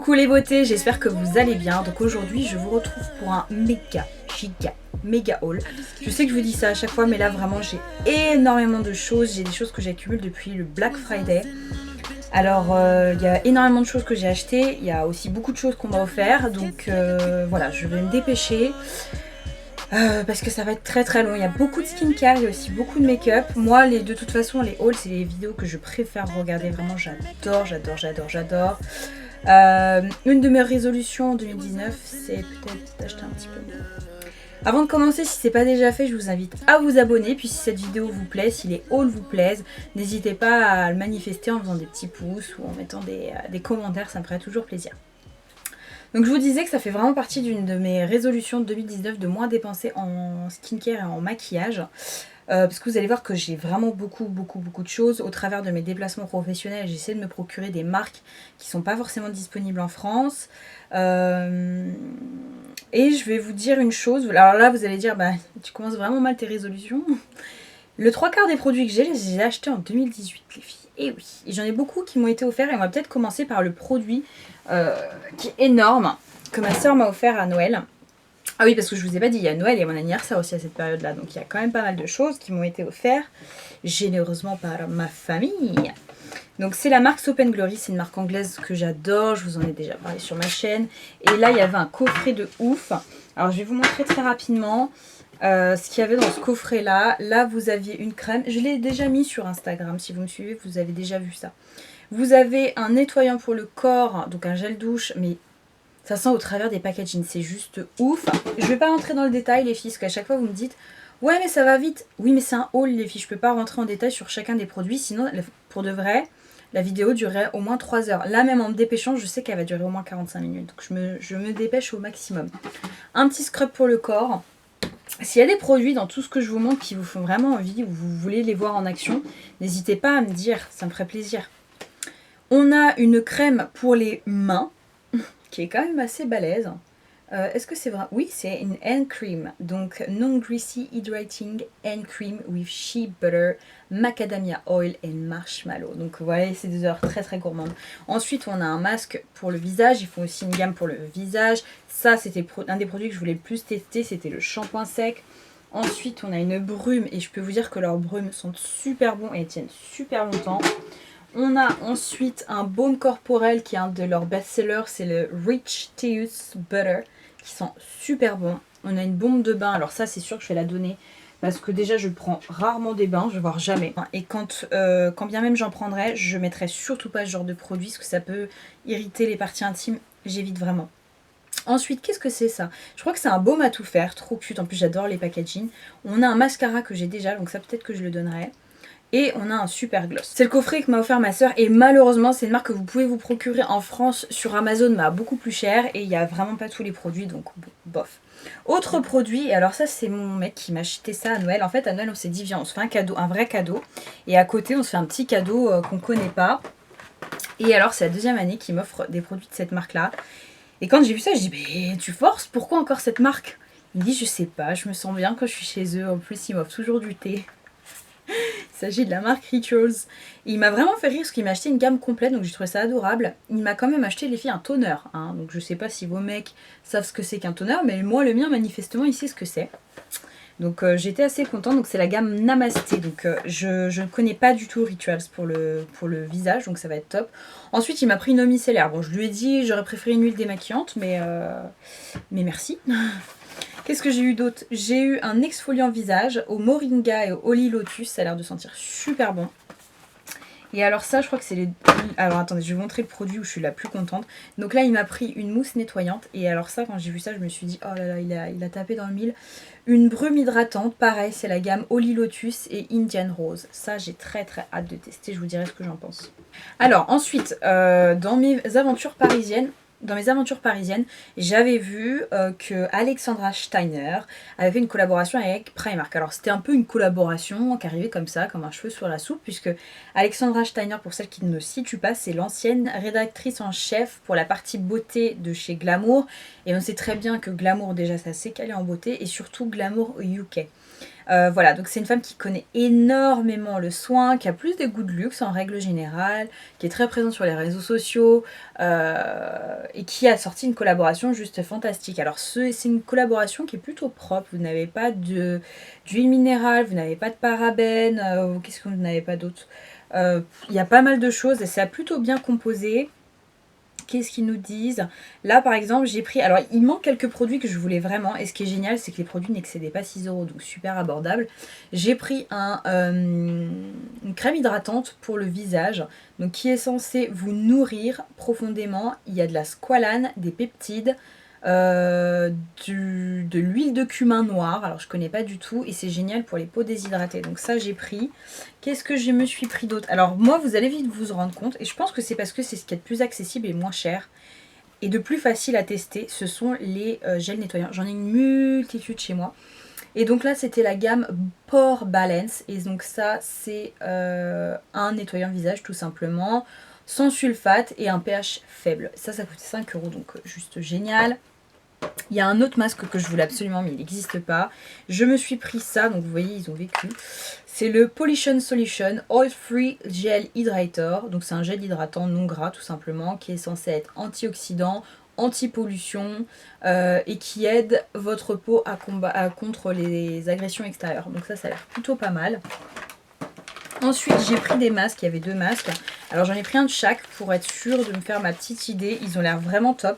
Coucou les beautés, j'espère que vous allez bien. Donc aujourd'hui je vous retrouve pour un méga haul. Je sais que je vous dis ça à chaque fois, mais là vraiment j'ai énormément de choses. J'ai des choses que j'accumule depuis le Black Friday. Alors il y a énormément de choses que j'ai achetées, il y a aussi beaucoup de choses qu'on m'a offert. Donc voilà, je vais me dépêcher. Parce que ça va être très long, il y a beaucoup de skincare, il y a aussi beaucoup de make-up. Moi de toute façon les hauls c'est les vidéos que je préfère regarder, vraiment j'adore. Une de mes résolutions en 2019 c'est peut-être d'acheter un petit peu mieux. Avant de commencer, si c'est pas déjà fait, je vous invite à vous abonner. Puis si cette vidéo vous plaît, si les hauls vous plaisent, n'hésitez pas à le manifester en faisant des petits pouces ou en mettant des commentaires, ça me ferait toujours plaisir. Donc je vous disais que ça fait vraiment partie d'une de mes résolutions de 2019 de moins dépenser en skincare et en maquillage. Parce que vous allez voir que j'ai vraiment beaucoup de choses. Au travers de mes déplacements professionnels, j'essaie de me procurer des marques qui ne sont pas forcément disponibles en France. Et je vais vous dire une chose. Alors là, vous allez dire, bah, tu commences vraiment mal tes résolutions. Le 3/4 des produits que j'ai, je les ai achetés en 2018, les filles. Et oui, et j'en ai beaucoup qui m'ont été offerts. Et on va peut-être commencer par le produit qui est énorme, que ma soeur m'a offert à Noël. Ah oui, parce que je vous ai pas dit, il y a Noël et mon anniversaire aussi à cette période-là. Donc il y a quand même pas mal de choses qui m'ont été offertes généreusement par ma famille. Donc c'est la marque Soap & Glory, c'est une marque anglaise que j'adore, je vous en ai déjà parlé sur ma chaîne. Et là il y avait un coffret de ouf. Alors je vais vous montrer très rapidement ce qu'il y avait dans ce coffret là. Là vous aviez une crème, je l'ai déjà mis sur Instagram, si vous me suivez vous avez déjà vu ça. Vous avez un nettoyant pour le corps, donc un gel douche, mais ça sent au travers des packaging, c'est juste ouf. Je vais pas rentrer dans le détail les filles, parce qu'à chaque fois vous me dites ouais mais ça va vite. Oui mais c'est un haul les filles, je peux pas rentrer en détail sur chacun des produits, sinon pour de vrai la vidéo durerait au moins 3 heures. Là même en me dépêchant je sais qu'elle va durer au moins 45 minutes, donc je me dépêche au maximum. Un petit scrub pour le corps. S'il y a des produits dans tout ce que je vous montre qui vous font vraiment envie ou vous voulez les voir en action, n'hésitez pas à me dire, ça me ferait plaisir. On a une crème pour les mains qui est quand même assez balèze. Est-ce que c'est vrai? Oui, c'est une hand cream. Donc non greasy hydrating hand cream with shea butter, macadamia oil and marshmallow. Donc voilà, c'est des heures très gourmandes. Ensuite, on a un masque pour le visage. Ils font aussi une gamme pour le visage. Ça, c'était un des produits que je voulais le plus tester. C'était le shampoing sec. Ensuite, on a une brume. Et je peux vous dire que leurs brumes sont super bons et tiennent super longtemps. On a ensuite un baume corporel qui est un de leurs best-sellers, c'est le Rich Teus Butter, qui sent super bon. On a une bombe de bain, alors ça c'est sûr que je vais la donner, parce que déjà je prends rarement des bains, je vais voir jamais. Et quand bien même j'en prendrais, je mettrais surtout pas ce genre de produit, parce que ça peut irriter les parties intimes, j'évite vraiment. Ensuite, qu'est-ce que c'est ça? Je crois que c'est un baume à tout faire, trop cute, en plus j'adore les packaging. On a un mascara que j'ai déjà, donc ça peut-être que je le donnerai. Et on a un super gloss. C'est le coffret que m'a offert ma soeur et malheureusement c'est une marque que vous pouvez vous procurer en France sur Amazon mais à beaucoup plus cher et il n'y a vraiment pas tous les produits donc bof. Autre produit, et alors ça c'est mon mec qui m'a acheté ça à Noël. En fait à Noël on s'est dit viens on se fait un cadeau, un vrai cadeau et à côté on se fait un petit cadeau qu'on connaît pas. Et alors c'est la deuxième année qu'il m'offre des produits de cette marque là. Et quand j'ai vu ça je dis mais tu forces, pourquoi encore cette marque? Il me dit je sais pas, je me sens bien quand je suis chez eux, en plus ils m'offrent toujours du thé. Il s'agit de la marque Rituals. Et il m'a vraiment fait rire parce qu'il m'a acheté une gamme complète, donc j'ai trouvé ça adorable. Il m'a quand même acheté les filles un toner. Hein. Donc je sais pas si vos mecs savent ce que c'est qu'un toner, mais moi le mien manifestement il sait ce que c'est. Donc j'étais assez contente, donc c'est la gamme Namasté. Donc je ne connais pas du tout Rituals pour le visage, donc ça va être top. Ensuite il m'a pris une eau micellaire. Bon je lui ai dit j'aurais préféré une huile démaquillante, mais merci. Qu'est-ce que j'ai eu d'autre? J'ai eu un exfoliant visage au moringa et au holy lotus. Ça a l'air de sentir super bon. Et alors ça, je crois que c'est les... Alors attendez, je vais vous montrer le produit où je suis la plus contente. Donc là, il m'a pris une mousse nettoyante. Et alors ça, quand j'ai vu ça, je me suis dit, oh là là, il a tapé dans le mille. Une brume hydratante. Pareil, c'est la gamme holy lotus et Indian Rose. Ça, j'ai très hâte de tester. Je vous dirai ce que j'en pense. Alors ensuite, dans mes aventures parisiennes, j'avais vu que Alexandra Steiner avait fait une collaboration avec Primark. Alors c'était un peu une collaboration qui arrivait comme ça, comme un cheveu sur la soupe, puisque Alexandra Steiner, pour celles qui ne me situent pas, c'est l'ancienne rédactrice en chef pour la partie beauté de chez Glamour. Et on sait très bien que Glamour déjà ça s'est calé en beauté, et surtout Glamour au UK. Voilà, donc c'est une femme qui connaît énormément le soin, qui a plus des goûts de luxe en règle générale, qui est très présente sur les réseaux sociaux et qui a sorti une collaboration juste fantastique. Alors c'est une collaboration qui est plutôt propre, vous n'avez pas d'huile minérale, vous n'avez pas de parabènes, qu'est-ce que vous n'avez pas d'autre. Il y a pas mal de choses et c'est plutôt bien composé. Qu'est-ce qu'ils nous disent? Là, par exemple, j'ai pris... Alors, il manque quelques produits que je voulais vraiment. Et ce qui est génial, c'est que les produits n'excédaient pas 6 euros. Donc, super abordable. J'ai pris une crème hydratante pour le visage. Donc, qui est censée vous nourrir profondément. Il y a de la squalane, des peptides, de l'huile de cumin noir. Alors, je connais pas du tout. Et c'est génial pour les peaux déshydratées. Donc, ça, j'ai pris. Qu'est-ce que je me suis pris d'autre? Alors moi, vous allez vite vous en rendre compte, et je pense que c'est parce que c'est ce qui est de plus accessible et moins cher, et de plus facile à tester, ce sont les gels nettoyants. J'en ai une multitude chez moi. Et donc là, c'était la gamme Pore Balance, et donc ça, c'est un nettoyant visage tout simplement, sans sulfate et un pH faible. Ça coûte 5 euros, donc juste génial. Il y a un autre masque que je voulais absolument, mais il n'existe pas. Je me suis pris ça, donc vous voyez, ils ont vécu. C'est le Pollution Solution Oil Free Gel Hydrator. Donc c'est un gel hydratant non gras tout simplement, qui est censé être antioxydant, anti-pollution et qui aide votre peau à contre les agressions extérieures. Donc ça a l'air plutôt pas mal. Ensuite, j'ai pris des masques, il y avait 2 masques. Alors j'en ai pris un de chaque pour être sûre de me faire ma petite idée. Ils ont l'air vraiment top.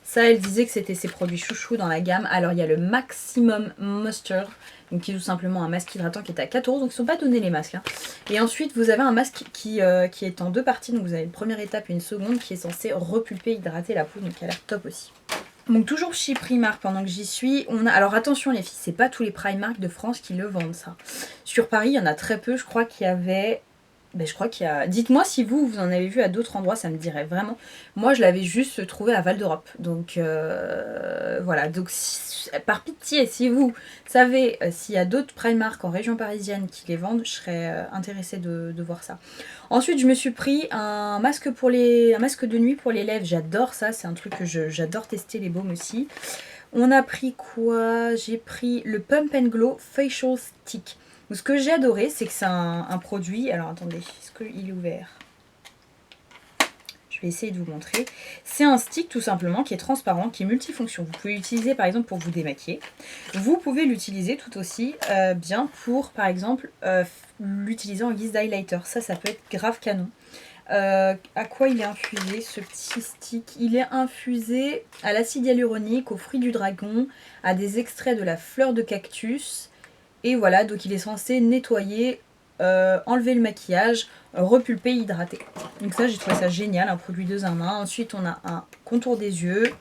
Ça, elle disait que c'était ses produits chouchous dans la gamme. Alors, il y a le Maximum Moisture, donc qui est tout simplement un masque hydratant qui est à 4 euros. Donc, ils ne sont pas donnés les masques. Hein. Et ensuite, vous avez un masque qui est en 2 parties. Donc, vous avez une première étape et une seconde qui est censé repulper, hydrater la peau. Donc, qui a l'air top aussi. Donc, toujours chez Primark pendant que j'y suis. Alors, attention les filles, c'est pas tous les Primark de France qui le vendent, ça. Sur Paris, il y en a très peu. Je crois qu'il y avait... Ben, je crois qu'il y a... Dites-moi si vous en avez vu à d'autres endroits, ça me dirait vraiment. Moi, je l'avais juste trouvé à Val d'Europe. Donc, voilà. Donc, par pitié, si vous savez s'il y a d'autres Primark en région parisienne qui les vendent, je serais intéressée de voir ça. Ensuite, je me suis pris un masque de nuit pour les lèvres. J'adore ça. C'est un truc que j'adore tester, les baumes aussi. On a pris quoi? J'ai pris le Pump and Glow Facial Stick. Donc, ce que j'ai adoré, c'est que c'est un produit... Alors, attendez, est-ce qu'il est ouvert? Je vais essayer de vous montrer. C'est un stick, tout simplement, qui est transparent, qui est multifonction. Vous pouvez l'utiliser, par exemple, pour vous démaquiller. Vous pouvez l'utiliser tout aussi bien pour, par exemple, l'utiliser en guise d'highlighter. Ça peut être grave canon. À quoi il est infusé, ce petit stick? Il est infusé à l'acide hyaluronique, aux fruits du dragon, à des extraits de la fleur de cactus... Et voilà, donc il est censé nettoyer, enlever le maquillage, repulper, hydrater. Donc ça, j'ai trouvé ça génial, un produit 2 en 1. Ensuite, on a un contour des yeux.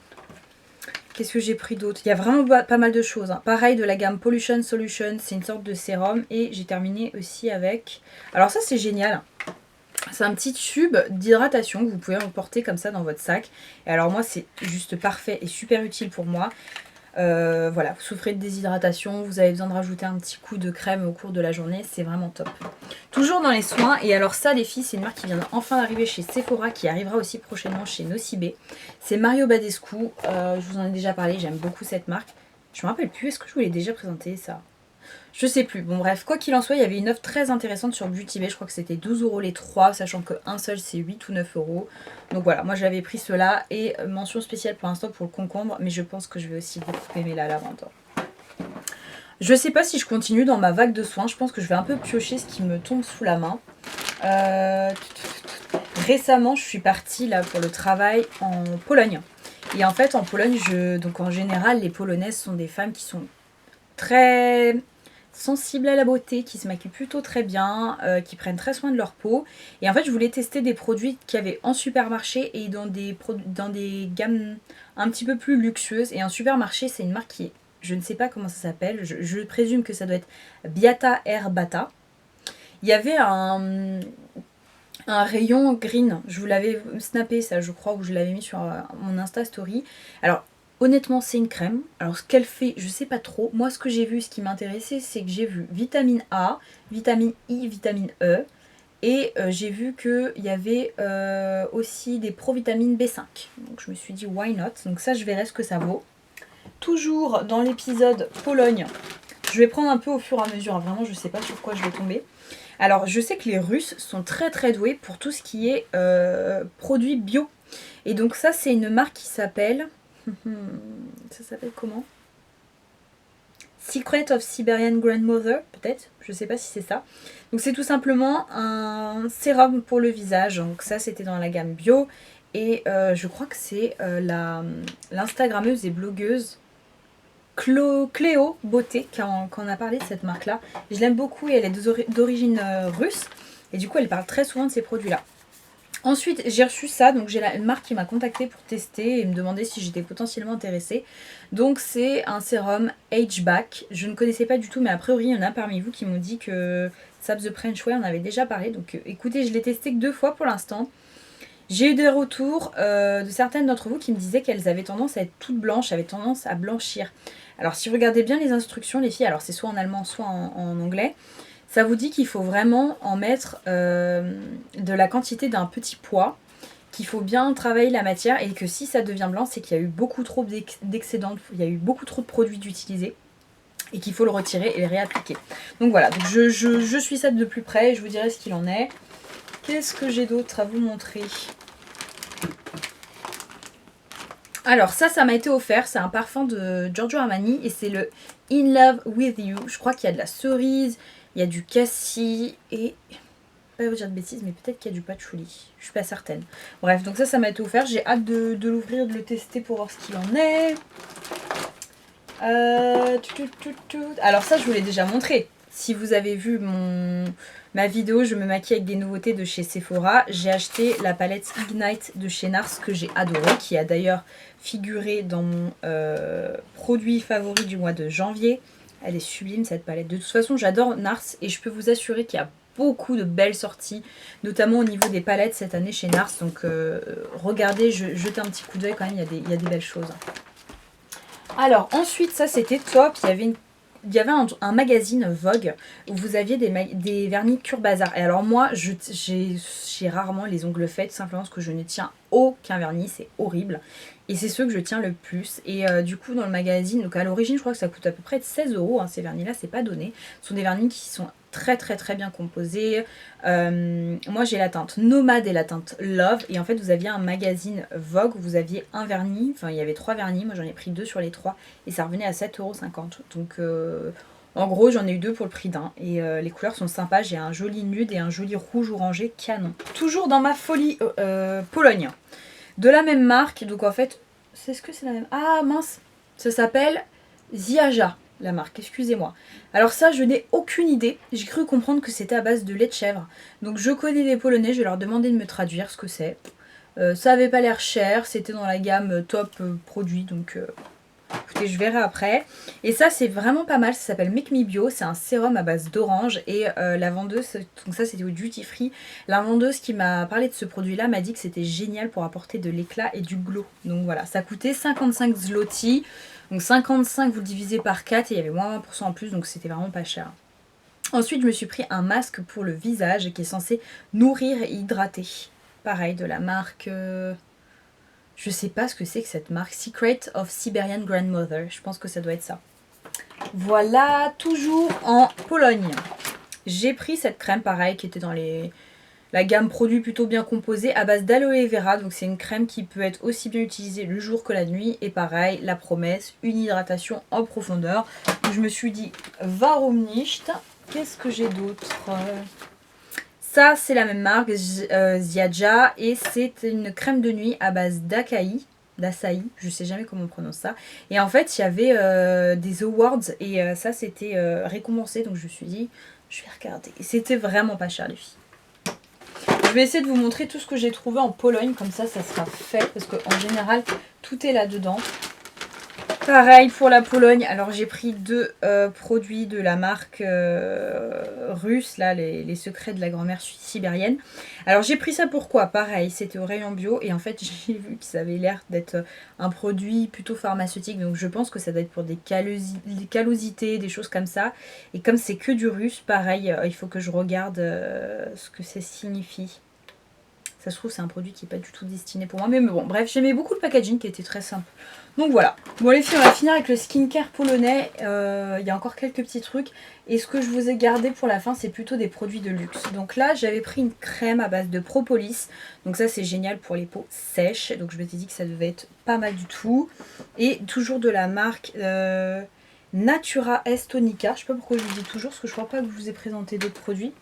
Qu'est-ce que j'ai pris d'autre? Il y a vraiment pas mal de choses. Hein. Pareil, de la gamme Pollution Solution, c'est une sorte de sérum. Et j'ai terminé aussi avec... Alors ça, c'est génial. C'est un petit tube d'hydratation que vous pouvez emporter comme ça dans votre sac. Et alors moi, c'est juste parfait et super utile pour moi. Voilà, vous souffrez de déshydratation, vous avez besoin de rajouter un petit coup de crème au cours de la journée, c'est vraiment top. Toujours dans les soins, et alors ça les filles, c'est une marque qui vient enfin d'arriver chez Sephora, qui arrivera aussi prochainement chez Nocibé. C'est Mario Badescu, je vous en ai déjà parlé, j'aime beaucoup cette marque. Je me rappelle plus, est-ce que je vous l'ai déjà présenté ça? Je sais plus. Bon bref, quoi qu'il en soit, il y avait une offre très intéressante sur Beauty Bay. Je crois que c'était 12 euros les 3, sachant qu'un seul c'est 8 ou 9 euros. Donc voilà, moi j'avais pris cela et mention spéciale pour l'instant pour le concombre, mais je pense que je vais aussi beaucoup aimer la lavande. Je sais pas si je continue dans ma vague de soins, je pense que je vais un peu piocher ce qui me tombe sous la main. Récemment, je suis partie là pour le travail en Pologne. Et en fait, en Pologne, donc en général, les Polonaises sont des femmes qui sont très sensibles à la beauté, qui se maquillent plutôt très bien, qui prennent très soin de leur peau. Et en fait, je voulais tester des produits qu'il y avait en supermarché et dans des gammes un petit peu plus luxueuses. Et en supermarché, c'est une marque qui est, je ne sais pas comment ça s'appelle, je présume que ça doit être Beata Herbata. Il y avait un rayon green, je vous l'avais snappé ça je crois, ou je l'avais mis sur mon Insta Story. Alors honnêtement, c'est une crème. Alors, ce qu'elle fait, je sais pas trop. Moi, ce que j'ai vu, ce qui m'intéressait, c'est que j'ai vu vitamine A, vitamine I, vitamine E. Et j'ai vu qu'il y avait aussi des provitamines B5. Donc, je me suis dit, why not? Donc, ça, je verrai ce que ça vaut. Toujours dans l'épisode Pologne, Je vais prendre un peu au fur et à mesure, hein. Vraiment je sais pas sur quoi je vais tomber. Alors je sais que les Russes sont très très doués pour tout ce qui est produits bio. Et donc ça c'est une marque qui s'appelle... ça s'appelle comment? Secret of Siberian Grandmother, peut-être, je sais pas si c'est ça. Donc c'est tout simplement un sérum pour le visage. Donc ça c'était dans la gamme bio. Et je crois que c'est l'instagrammeuse et blogueuse Cléo Beauté qui en a parlé de cette marque là. Je l'aime beaucoup et elle est d'origine russe. Et du coup elle parle très souvent de ces produits là. Ensuite, j'ai reçu ça, donc j'ai une marque qui m'a contactée pour tester et me demander si j'étais potentiellement intéressée. Donc c'est un sérum H-Back. Je ne connaissais pas du tout, mais a priori, il y en a parmi vous qui m'ont dit que Sap the French Way en avait déjà parlé. Donc écoutez, je l'ai testé que 2 fois pour l'instant. J'ai eu des retours de certaines d'entre vous qui me disaient qu'elles avaient tendance à être toutes blanches, avaient tendance à blanchir. Alors si vous regardez bien les instructions, les filles, alors c'est soit en allemand, soit en anglais, ça vous dit qu'il faut vraiment en mettre de la quantité d'un petit poids, qu'il faut bien travailler la matière et que si ça devient blanc, c'est qu'il y a eu beaucoup trop d'excédents, il y a eu beaucoup trop de produits d'utiliser et qu'il faut le retirer et le réappliquer. Donc voilà, donc je suis ça de plus près et je vous dirai ce qu'il en est. Qu'est-ce que j'ai d'autre à vous montrer? Alors ça m'a été offert, c'est un parfum de Giorgio Armani et c'est le In Love With You. Je crois qu'il y a de la cerise, il y a du cassis et... pas vous dire de bêtises, mais peut-être qu'il y a du patchouli. Je suis pas certaine. Bref, donc ça m'a été offert. J'ai hâte de l'ouvrir, de le tester pour voir ce qu'il en est. Alors ça, je vous l'ai déjà montré. Si vous avez vu ma vidéo, je me maquille avec des nouveautés de chez Sephora. J'ai acheté la palette Ignite de chez Nars que j'ai adoré, qui a d'ailleurs figuré dans mon produit favori du mois de janvier. Elle est sublime cette palette. De toute façon, j'adore Nars et je peux vous assurer qu'il y a beaucoup de belles sorties, notamment au niveau des palettes cette année chez Nars. Donc regardez, jetez un petit coup d'œil quand même, il y a des belles choses. Alors ensuite, ça c'était top, il y avait un magazine Vogue où vous aviez des vernis Cure Bazar. Et alors moi, j'ai rarement les ongles faits, tout simplement parce que je ne tiens aucun vernis, c'est horrible. Et c'est ceux que je tiens le plus. Et du coup, dans le magazine, donc à l'origine, je crois que ça coûte à peu près 16 €. Hein, ces vernis-là, c'est pas donné. Ce sont des vernis qui sont très très très bien composés. Moi, j'ai la teinte Nomade et la teinte Love. Et en fait, vous aviez un magazine Vogue où vous aviez un vernis. Enfin, il y avait 3 vernis. Moi, j'en ai pris 2 sur les 3. Et ça revenait à 7,50 €. Donc... en gros, j'en ai eu 2 pour le prix d'un. Et les couleurs sont sympas. J'ai un joli nude et un joli rouge orangé canon. Toujours dans ma folie Pologne. De la même marque. Donc en fait, c'est ce que c'est la même... Ah mince. Ça s'appelle Ziaja, la marque. Excusez-moi. Alors ça, je n'ai aucune idée. J'ai cru comprendre que c'était à base de lait de chèvre. Donc je connais les Polonais. Je vais leur demander de me traduire ce que c'est. Ça avait pas l'air cher. C'était dans la gamme top produit. Donc... écoutez, je verrai après. Et ça, c'est vraiment pas mal. Ça s'appelle Make Me Bio. C'est un sérum à base d'orange. Et la vendeuse, donc ça, c'était au Duty Free. La vendeuse qui m'a parlé de ce produit-là m'a dit que c'était génial pour apporter de l'éclat et du glow. Donc voilà, ça coûtait 55 zloty. Donc 55, vous le divisez par 4 et il y avait moins 20% en plus. Donc c'était vraiment pas cher. Ensuite, je me suis pris un masque pour le visage qui est censé nourrir et hydrater. Pareil, de la marque... je sais pas ce que c'est que cette marque. Secret of Siberian Grandmother. Je pense que ça doit être ça. Voilà, toujours en Pologne. J'ai pris cette crème, pareil, qui était dans la gamme produits plutôt bien composés, à base d'aloe vera. Donc c'est une crème qui peut être aussi bien utilisée le jour que la nuit. Et pareil, la promesse, une hydratation en profondeur. Donc je me suis dit, warum nicht? Qu'est-ce que j'ai d'autre? Ça, c'est la même marque, Ziaja, et c'est une crème de nuit à base d'açaï, je sais jamais comment on prononce ça. Et en fait, il y avait des awards et ça, c'était récompensé, donc je me suis dit, je vais regarder. Et c'était vraiment pas cher, les filles. Je vais essayer de vous montrer tout ce que j'ai trouvé en Pologne, comme ça sera fait, parce qu'en général, tout est là-dedans. Pareil pour la Pologne, alors j'ai pris 2 produits de la marque russe, là, les secrets de la grand-mère sibérienne. Alors j'ai pris ça pourquoi? Pareil, c'était au rayon bio et en fait j'ai vu que ça avait l'air d'être un produit plutôt pharmaceutique. Donc je pense que ça doit être pour des callosités, des choses comme ça. Et comme c'est que du russe, pareil, il faut que je regarde ce que ça signifie. Ça se trouve, c'est un produit qui n'est pas du tout destiné pour moi. Mais bon, bref, j'aimais beaucoup le packaging qui était très simple. Donc voilà. Bon les filles, on va finir avec le skincare polonais. Il y a encore quelques petits trucs. Et ce que je vous ai gardé pour la fin, c'est plutôt des produits de luxe. Donc là, j'avais pris une crème à base de propolis. Donc ça, c'est génial pour les peaux sèches. Donc je m'étais dit que ça devait être pas mal du tout. Et toujours de la marque Natura Estonica. Je sais pas pourquoi je vous dis toujours, parce que je crois pas que je vous ai présenté d'autres produits.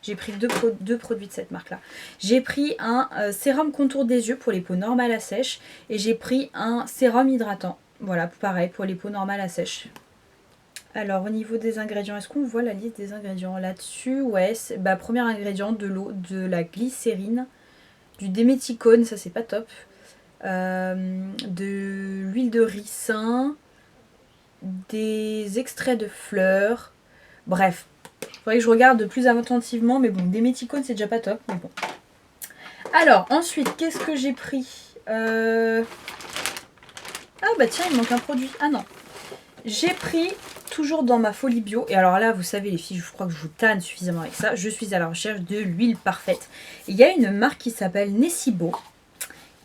J'ai pris deux produits de cette marque-là. J'ai pris un sérum contour des yeux pour les peaux normales à sèche. Et j'ai pris un sérum hydratant. Voilà, pareil, pour les peaux normales à sèche. Alors, au niveau des ingrédients, est-ce qu'on voit la liste des ingrédients là-dessus? Ouais, premier ingrédient, de l'eau, de la glycérine, du déméthicone, ça c'est pas top. De l'huile de ricin, des extraits de fleurs. Bref, il faudrait que je regarde plus attentivement, mais bon, déméthicone c'est déjà pas top, mais bon. Alors, ensuite, qu'est-ce que j'ai pris Ah bah tiens, il manque un produit. Ah non. J'ai pris, toujours dans ma folie bio, et alors là, vous savez les filles, je crois que je vous tanne suffisamment avec ça, je suis à la recherche de l'huile parfaite. Il y a une marque qui s'appelle Nessibo,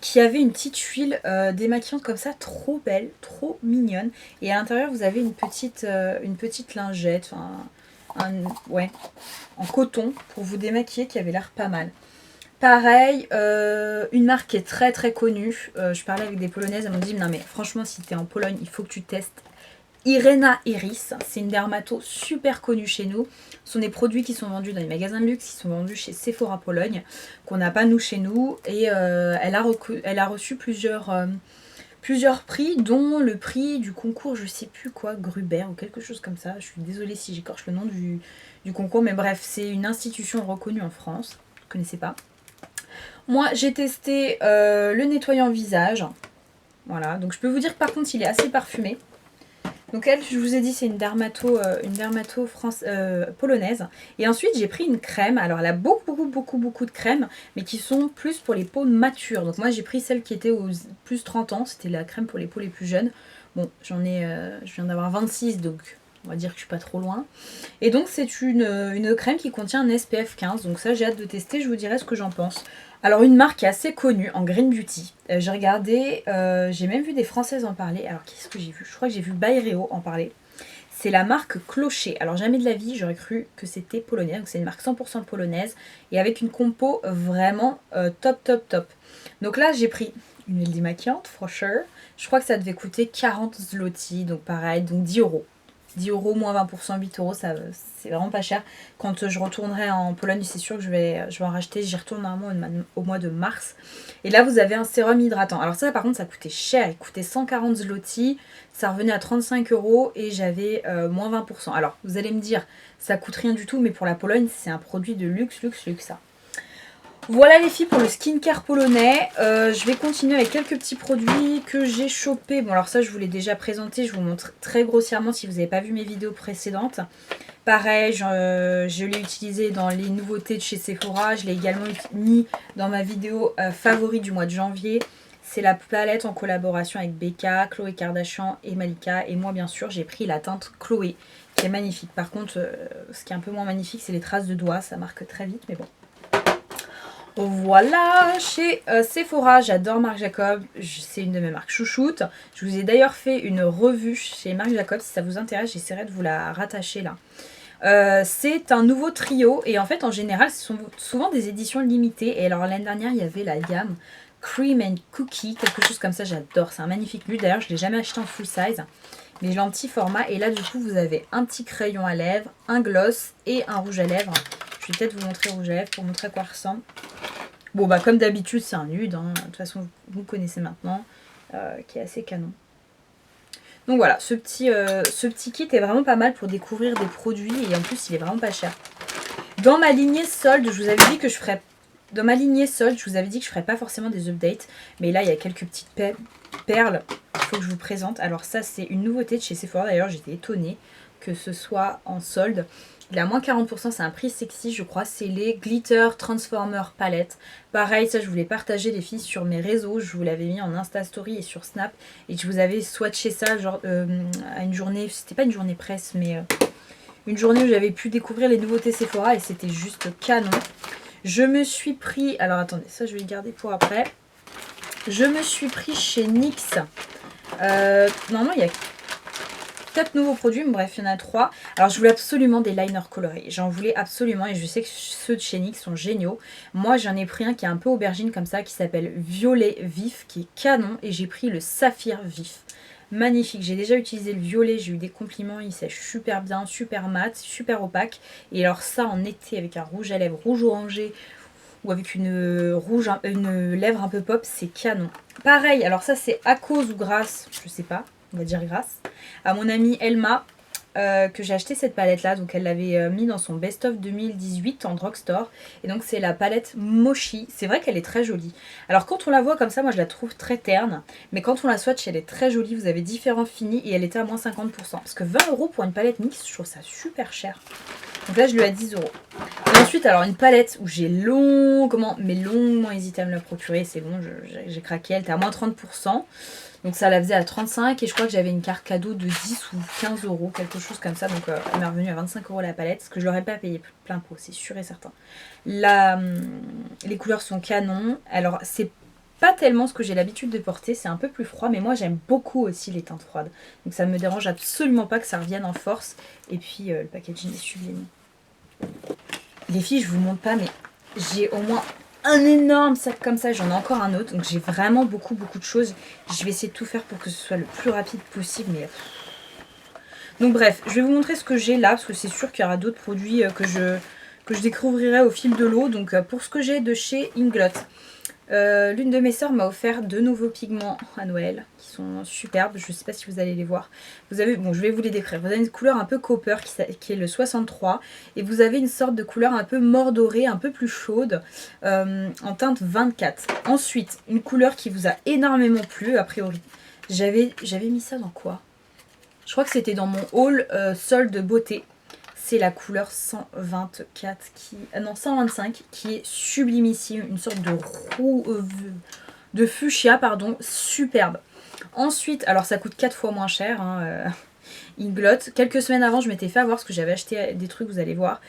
qui avait une petite huile démaquillante comme ça, trop belle, trop mignonne. Et à l'intérieur, vous avez une petite lingette, ouais, en coton pour vous démaquiller qui avait l'air pas mal. Pareil, une marque qui est très très connue. Je parlais avec des Polonaises, elles m'ont dit non mais franchement si tu es en Pologne, il faut que tu testes Irena Iris. C'est une dermato super connue chez nous. Ce sont des produits qui sont vendus dans les magasins de luxe, qui sont vendus chez Sephora Pologne, qu'on n'a pas nous chez nous. Et elle a reçu plusieurs prix, dont le prix du concours, je sais plus quoi, Gruber ou quelque chose comme ça. Je suis désolée si j'écorche le nom du concours, mais bref, c'est une institution reconnue en France. Je ne connaissais pas. Moi, j'ai testé le nettoyant visage. Voilà, donc je peux vous dire que par contre, il est assez parfumé. Donc elle, je vous ai dit, c'est une dermato polonaise. Et ensuite, j'ai pris une crème. Alors, elle a beaucoup de crèmes, mais qui sont plus pour les peaux matures. Donc moi, j'ai pris celle qui était aux plus 30 ans. C'était la crème pour les peaux les plus jeunes. Bon, je viens d'avoir 26, donc on va dire que je suis pas trop loin. Et donc, c'est une crème qui contient un SPF 15. Donc ça, j'ai hâte de tester. Je vous dirai ce que j'en pense. Alors une marque assez connue en green beauty, j'ai regardé, j'ai même vu des Françaises en parler. Alors qu'est-ce que j'ai vu? Je crois que j'ai vu Byredo en parler. C'est la marque Clocher. Alors jamais de la vie j'aurais cru que c'était polonais. Donc c'est une marque 100% polonaise et avec une compo vraiment top. Donc là j'ai pris une huile démaquillante, for sure. Je crois que ça devait coûter 40 zloty, donc pareil, donc 10 euros. 10 euros moins 20%, 8 euros, c'est vraiment pas cher. Quand je retournerai en Pologne, c'est sûr que je vais en racheter. J'y retourne normalement au mois de mars. Et là, vous avez un sérum hydratant. Alors ça, par contre, ça coûtait cher. Il coûtait 140 zloty. Ça revenait à 35 euros et j'avais moins 20%. Alors, vous allez me dire, ça coûte rien du tout, mais pour la Pologne, c'est un produit de luxe, ça. Voilà les filles pour le skincare polonais. Je vais continuer avec quelques petits produits que j'ai chopés. Bon alors ça je vous l'ai déjà présenté, je vous montre très grossièrement si vous n'avez pas vu mes vidéos précédentes. Pareil, je l'ai utilisé dans les nouveautés de chez Sephora. Je l'ai également mis dans ma vidéo favori du mois de janvier. C'est la palette en collaboration avec Becca, Khloé Kardashian et Malika. Et moi bien sûr j'ai pris la teinte Chloé qui est magnifique. Par contre ce qui est un peu moins magnifique c'est les traces de doigts. Ça marque très vite mais bon. Voilà, chez Sephora, j'adore Marc Jacobs, c'est une de mes marques chouchoutes. Je vous ai d'ailleurs fait une revue chez Marc Jacobs, si ça vous intéresse, j'essaierai de vous la rattacher là. C'est un nouveau trio et en fait en général ce sont souvent des éditions limitées. Et alors l'année dernière il y avait la gamme Cream and Cookie, quelque chose comme ça, j'adore, c'est un magnifique luxe. D'ailleurs je ne l'ai jamais acheté en full size, mais je l'ai en petit format. Et là du coup vous avez un petit crayon à lèvres, un gloss et un rouge à lèvres. Je vais peut-être vous montrer le rouge à lèvres pour montrer à quoi il ressemble. Bon bah comme d'habitude c'est un nude, hein. De toute façon vous connaissez maintenant, qui est assez canon. Donc voilà, ce petit kit est vraiment pas mal pour découvrir des produits et en plus il est vraiment pas cher. Dans ma lignée solde, je vous avais dit que je ferais... Dans ma lignée solde, je vous avais dit que je ferais pas forcément des updates, mais là il y a quelques petites perles qu'il faut que je vous présente. Alors ça c'est une nouveauté de chez Sephora, d'ailleurs j'étais étonnée que ce soit en solde. Il est à moins 40%, c'est un prix sexy je crois, c'est les Glitter Transformer Palette. Pareil, ça je voulais partager les filles sur mes réseaux, je vous l'avais mis en Insta Story et sur Snap. Et je vous avais swatché ça genre, à une journée, c'était pas une journée presse, mais une journée où j'avais pu découvrir les nouveautés Sephora et c'était juste canon. Je me suis pris... Alors attendez, ça je vais le garder pour après. Je me suis pris chez NYX. Normalement, il y a 4 nouveaux produits, bref, il y en a 3. Alors, je voulais absolument des liners colorés. J'en voulais absolument et je sais que ceux de chez NYX sont géniaux. Moi, j'en ai pris un qui est un peu aubergine comme ça, qui s'appelle Violet Vif, qui est canon. Et j'ai pris le Saphir Vif. Magnifique. J'ai déjà utilisé le violet, j'ai eu des compliments. Il sèche super bien, super mat, super opaque. Et alors ça, en été, avec un rouge à lèvres rouge orangé ou avec une lèvre un peu pop, c'est canon. Pareil, alors ça, c'est à cause ou grâce, je sais pas. On va dire grâce, à mon amie Elma, que j'ai acheté cette palette là, donc elle l'avait mis dans son best of 2018 en drugstore, et donc c'est la palette Mochi. C'est vrai qu'elle est très jolie. Alors quand on la voit comme ça, moi je la trouve très terne, mais quand on la swatch, elle est très jolie. Vous avez différents finis et elle était à moins 50%, parce que 20 € pour une palette NYX, je trouve ça super cher. Donc là je lui ai à 10 €. Et ensuite, alors une palette où j'ai longuement hésité à me la procurer, c'est bon, j'ai craqué, elle était à moins 30%. Donc ça la faisait à 35 et je crois que j'avais une carte cadeau de 10 ou 15 €, quelque chose comme ça. Donc elle m'est revenue à 25 € la palette, ce que je l'aurais pas payé plein pot, c'est sûr et certain. Les couleurs sont canon. Alors c'est pas tellement ce que j'ai l'habitude de porter, c'est un peu plus froid, mais moi j'aime beaucoup aussi les teintes froides. Donc ça me dérange absolument pas que ça revienne en force. Et puis le packaging est sublime. Les filles, je vous montre pas, mais j'ai au moins un énorme sac comme ça. J'en ai encore un autre. Donc j'ai vraiment beaucoup de choses. Je vais essayer de tout faire pour que ce soit le plus rapide possible. Mais donc bref, je vais vous montrer ce que j'ai là. Parce que c'est sûr qu'il y aura d'autres produits que je découvrirai au fil de l'eau. Donc pour ce que j'ai de chez Inglot. L'une de mes sœurs m'a offert 2 nouveaux pigments à Noël qui sont superbes. Je ne sais pas si vous allez les voir. Vous avez, bon, je vais vous les décrire. Vous avez une couleur un peu copper qui est le 63 et vous avez une sorte de couleur un peu mordorée, un peu plus chaude en teinte 24. Ensuite, une couleur qui vous a énormément plu a priori. J'avais mis ça dans quoi? Je crois que c'était dans mon haul solde beauté. C'est la couleur 124 non 125 qui est sublimissime, une sorte de fuchsia pardon, superbe. Ensuite, alors ça coûte 4 fois moins cher, hein, Inglot. Quelques semaines avant, je m'étais fait avoir parce que j'avais acheté des trucs, vous allez voir,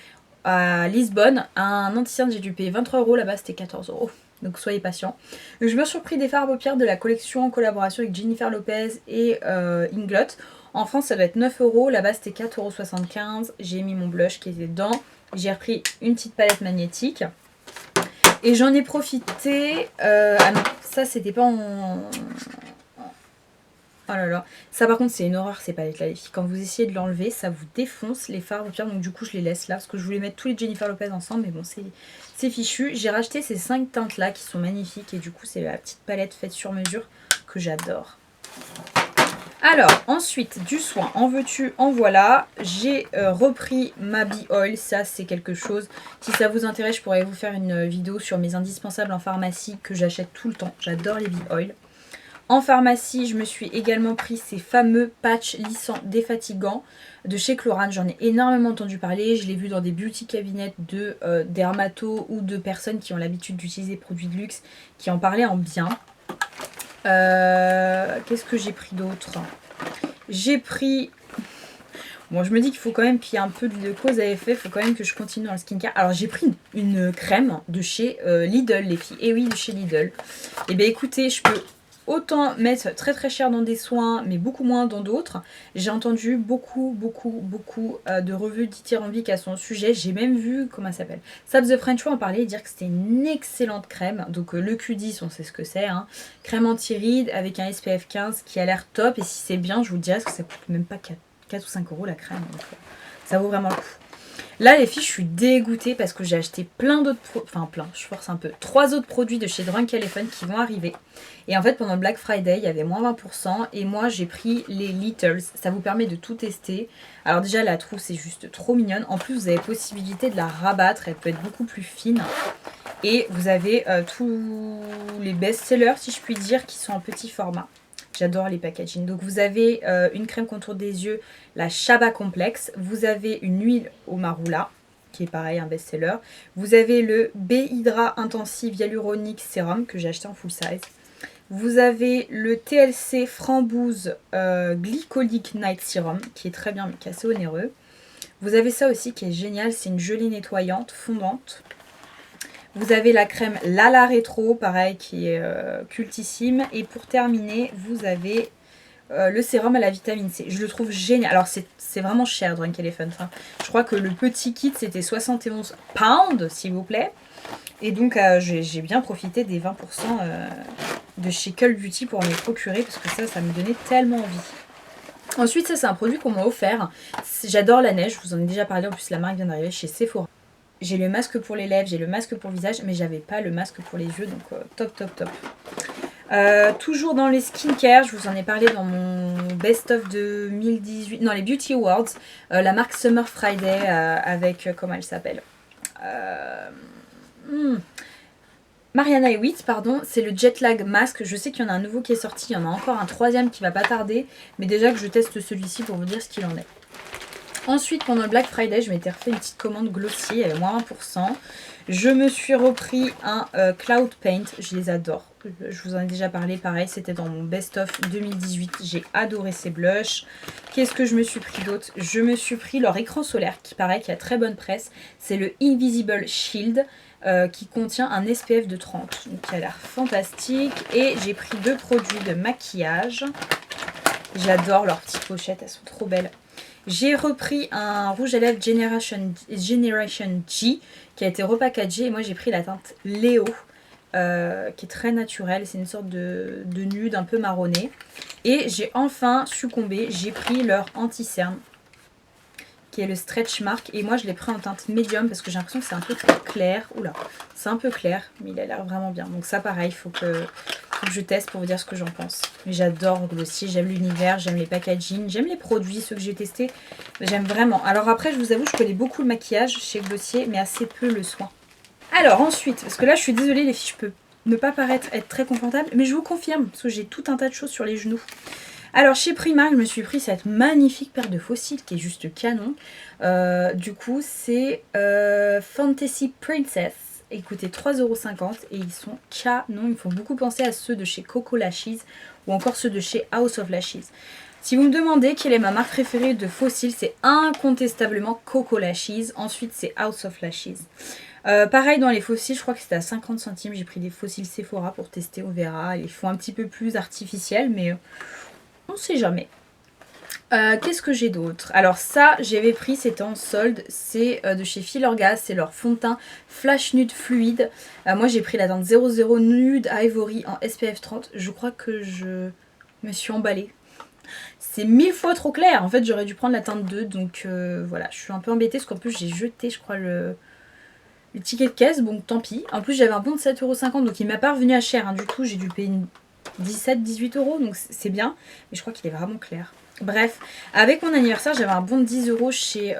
à Lisbonne, un anti-cerne, j'ai dû payer 23 €, là-bas c'était 14 €. Donc soyez patients. Je me suis pris des fards à paupières de la collection en collaboration avec Jennifer Lopez et Inglot. En France, ça doit être 9 €. Là-bas, c'était 4,75 €. J'ai mis mon blush qui était dedans. J'ai repris une petite palette magnétique. Et j'en ai profité... ah non, ça, c'était pas en... Oh là là. Ça, par contre, c'est une horreur, ces palettes-là, les filles. Quand vous essayez de l'enlever, ça vous défonce les fards à paupières. Donc, du coup, je les laisse là. Parce que je voulais mettre tous les Jennifer Lopez ensemble. Mais bon, c'est fichu. J'ai racheté ces 5 teintes-là qui sont magnifiques. Et du coup, c'est la petite palette faite sur mesure que j'adore. Alors, ensuite, du soin, en veux-tu, en voilà. J'ai repris ma Bee Oil, ça c'est quelque chose. Si ça vous intéresse, je pourrais vous faire une vidéo sur mes indispensables en pharmacie que j'achète tout le temps. J'adore les Bee Oil. En pharmacie, je me suis également pris ces fameux patchs lissants défatigants de chez Chlorane. J'en ai énormément entendu parler. Je l'ai vu dans des beauty cabinets de dermatos ou de personnes qui ont l'habitude d'utiliser des produits de luxe qui en parlaient en bien. Qu'est-ce que j'ai pris d'autre? J'ai pris... Bon, je me dis qu'il faut quand même qu'il y ait un peu de cause à effet. Il faut quand même que je continue dans le skincare. Alors, j'ai pris une crème de chez Lidl, les filles. Et oui, de chez Lidl. Et bien, écoutez, je peux autant mettre très cher dans des soins, mais beaucoup moins dans d'autres. J'ai entendu beaucoup de revues dithyrambiques à son sujet. J'ai même vu, comment ça s'appelle, Sab the French Way en parler et dire que c'était une excellente crème. Donc le Q10, on sait ce que c'est, hein. Crème anti-rides avec un SPF 15 qui a l'air top. Et si c'est bien, je vous dirais que ça coûte même pas 4 ou 5 € la crème. Donc, ça vaut vraiment le coup. Là, les filles, je suis dégoûtée parce que j'ai acheté plein d'autres je force un peu. 3 autres produits de chez Drunk Elephant qui vont arriver. Et en fait, pendant le Black Friday, il y avait moins 20%. Et moi, j'ai pris les Littles. Ça vous permet de tout tester. Alors déjà, la trousse est juste trop mignonne. En plus, vous avez possibilité de la rabattre. Elle peut être beaucoup plus fine. Et vous avez tous les best-sellers, si je puis dire, qui sont en petit format. J'adore les packaging. Donc vous avez une crème contour des yeux, la Shaba Complexe. Vous avez une huile au marula, qui est pareil, un best-seller. Vous avez le B-Hydra Intensive Hyaluronic Serum, que j'ai acheté en full size. Vous avez le TLC Frambouse Glycolic Night Serum, qui est très bien, mais qui est assez onéreux. Vous avez ça aussi qui est génial, c'est une gelée nettoyante, fondante. Vous avez la crème Lala Rétro, pareil, qui est cultissime. Et pour terminer, vous avez le sérum à la vitamine C. Je le trouve génial. Alors, c'est vraiment cher, Drunk Elephant. Hein. Je crois que le petit kit, c'était 71 pounds, s'il vous plaît. Et donc, j'ai bien profité des 20% de chez Cult Beauty pour me les procurer, parce que ça me donnait tellement envie. Ensuite, ça, c'est un produit qu'on m'a offert. J'adore la neige, je vous en ai déjà parlé. En plus, la marque vient d'arriver chez Sephora. J'ai le masque pour les lèvres, j'ai le masque pour le visage, mais j'avais pas le masque pour les yeux, donc top, top, top. Toujours dans les skincare, je vous en ai parlé dans mon best-of 2018, non les Beauty Awards, la marque Summer Friday avec, comment elle s'appelle Mariana Hewitt, pardon, c'est le Jet Lag Mask. Je sais qu'il y en a un nouveau qui est sorti, il y en a encore un troisième qui va pas tarder, mais déjà que je teste celui-ci pour vous dire ce qu'il en est. Ensuite, pendant le Black Friday, je m'étais refait une petite commande Glossier, elle est moins 1%. Je me suis repris un Cloud Paint, je les adore. Je vous en ai déjà parlé, pareil, c'était dans mon best-of 2018. J'ai adoré ces blushs. Qu'est-ce que je me suis pris d'autre? Je me suis pris leur écran solaire, qui paraît qui a très bonne presse. C'est le Invisible Shield, qui contient un SPF de 30. Donc, qui a l'air fantastique. Et j'ai pris 2 produits de maquillage. J'adore leurs petites pochettes, elles sont trop belles. J'ai repris un rouge à lèvres Generation G qui a été repackagé. Et moi, j'ai pris la teinte Léo, qui est très naturelle. C'est une sorte de nude un peu marronné. Et j'ai enfin succombé. J'ai pris leur anti-cerne, qui est le Stretch Mark. Et moi, je l'ai pris en teinte médium parce que j'ai l'impression que c'est un peu trop clair. Oula, c'est un peu clair, mais il a l'air vraiment bien. Donc ça, pareil, il faut que je teste pour vous dire ce que j'en pense. Mais j'adore Glossier, j'aime l'univers, j'aime les packaging, j'aime les produits, ceux que j'ai testés. J'aime vraiment. Alors après, je vous avoue, je connais beaucoup le maquillage chez Glossier, mais assez peu le soin. Alors ensuite, parce que là, je suis désolée les filles, je peux ne pas paraître être très confortable, mais je vous confirme, parce que j'ai tout un tas de choses sur les genoux. Alors chez Primark, je me suis pris cette magnifique paire de fossiles qui est juste canon. Du coup, c'est Fantasy Princess. Écoutez, 3,50 € et ils sont canons. Ils me font beaucoup penser à ceux de chez Coco Lashes ou encore ceux de chez House of Lashes. Si vous me demandez quelle est ma marque préférée de fossiles, c'est incontestablement Coco Lashes. Ensuite, c'est House of Lashes. Pareil dans les fossiles, je crois que c'était à 50 centimes. J'ai pris des fossiles Sephora pour tester, on verra. Ils font un petit peu plus artificiels, mais on ne sait jamais. Qu'est-ce que j'ai d'autre? Alors ça, j'avais pris, c'était en solde, c'est de chez Filorgas, c'est leur fond de teint Flash Nude Fluide. Moi j'ai pris la teinte 00 Nude Ivory en SPF 30. Je crois que je me suis emballée. C'est 1000 fois trop clair. En fait, j'aurais dû prendre la teinte 2, donc voilà, je suis un peu embêtée parce qu'en plus j'ai jeté, je crois, le ticket de caisse, donc tant pis. En plus, j'avais un bon de 7,50 €, donc il m'a pas revenu à cher hein, du tout. J'ai dû payer 17-18 €, donc c'est bien, mais je crois qu'il est vraiment clair. Bref, avec mon anniversaire, j'avais un bon de 10 € chez...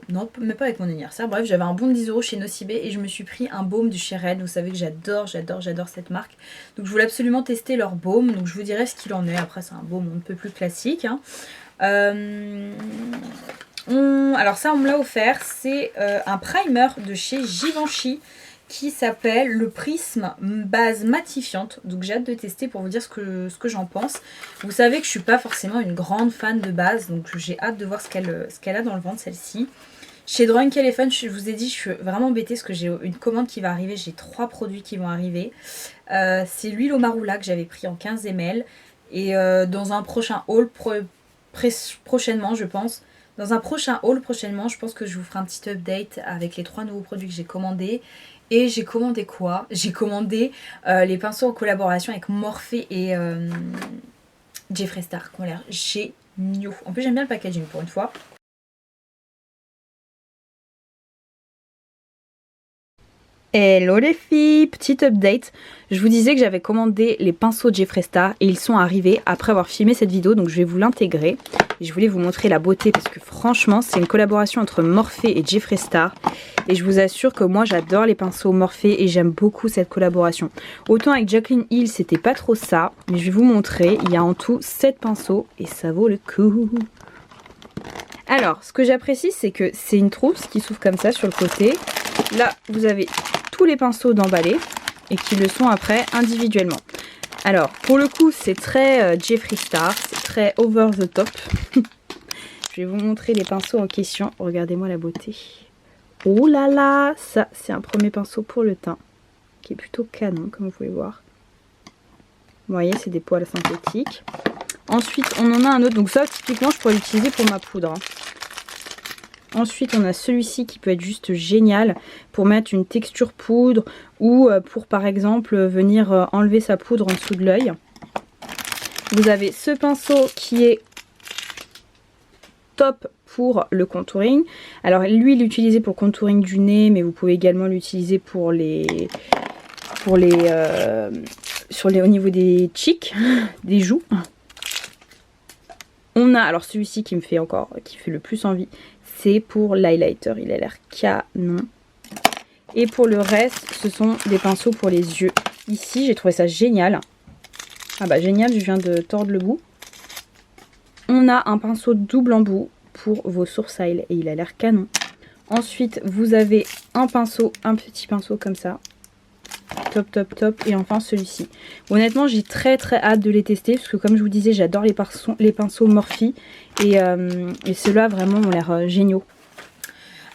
non, mais pas avec mon anniversaire. Bref, j'avais un bon de 10 € chez Nocibé et je me suis pris un baume de chez Red. Vous savez que j'adore cette marque. Donc je voulais absolument tester leur baume. Donc je vous dirai ce qu'il en est. Après, c'est un baume un peu plus classique. Hein. Alors ça, on me l'a offert. C'est un primer de chez Givenchy qui s'appelle le Prisme base matifiante. Donc j'ai hâte de tester pour vous dire ce que j'en pense. Vous savez que je suis pas forcément une grande fan de base, donc j'ai hâte de voir ce qu'elle a dans le ventre, celle-ci. Chez Drunk Elephant, je vous ai dit, je suis vraiment embêtée parce que j'ai une commande qui va arriver. J'ai 3 produits qui vont arriver. C'est l'huile au marula que j'avais pris en 15 ml. Et dans un prochain haul, prochainement je pense. Dans un prochain haul prochainement, je pense que je vous ferai un petit update avec les 3 nouveaux produits que j'ai commandés. Et j'ai commandé quoi? J'ai commandé les pinceaux en collaboration avec Morphe et Jeffree Star qui ont l'air géniaux. En plus, j'aime bien le packaging pour une fois. Hello les filles, petite update. Je vous disais que j'avais commandé les pinceaux de Jeffree Star et ils sont arrivés après avoir filmé cette vidéo, donc je vais vous l'intégrer. Et je voulais vous montrer la beauté parce que franchement c'est une collaboration entre Morphe et Jeffree Star. Et je vous assure que moi j'adore les pinceaux Morphe et j'aime beaucoup cette collaboration. Autant avec Jaclyn Hill c'était pas trop ça, mais je vais vous montrer. Il y a en tout 7 pinceaux et ça vaut le coup. Alors ce que j'apprécie c'est que c'est une trousse qui s'ouvre comme ça sur le côté. Là vous avez tous les pinceaux d'emballés et qui le sont après individuellement. Alors pour le coup c'est très Jeffree Star, c'est très over the top. Je vais vous montrer les pinceaux en question. Regardez-moi la beauté. Oh là là, ça c'est un premier pinceau pour le teint. qui est plutôt canon, comme vous pouvez voir. Vous voyez, c'est des poils synthétiques. Ensuite, on en a un autre. Donc ça, typiquement, je pourrais l'utiliser pour ma poudre. Ensuite, on a celui-ci qui peut être juste génial pour mettre une texture poudre ou pour, par exemple, venir enlever sa poudre en dessous de l'œil. Vous avez ce pinceau qui est top pour le contouring. Alors, lui, il est utilisé pour le contouring du nez, mais vous pouvez également l'utiliser pour au niveau des cheeks, des joues. On a, alors celui-ci qui fait le plus envie, c'est pour l'highlighter, il a l'air canon. Et pour le reste, ce sont des pinceaux pour les yeux. Ici, j'ai trouvé ça génial. Ah bah génial, je viens de tordre le bout. On a un pinceau double embout pour vos sourcils et il a l'air canon. Ensuite, vous avez un petit pinceau comme ça. Top, top, top. Et enfin celui-ci. Honnêtement, j'ai très hâte de les tester parce que comme je vous disais, j'adore les pinceaux Morphe et ceux-là vraiment ont l'air géniaux.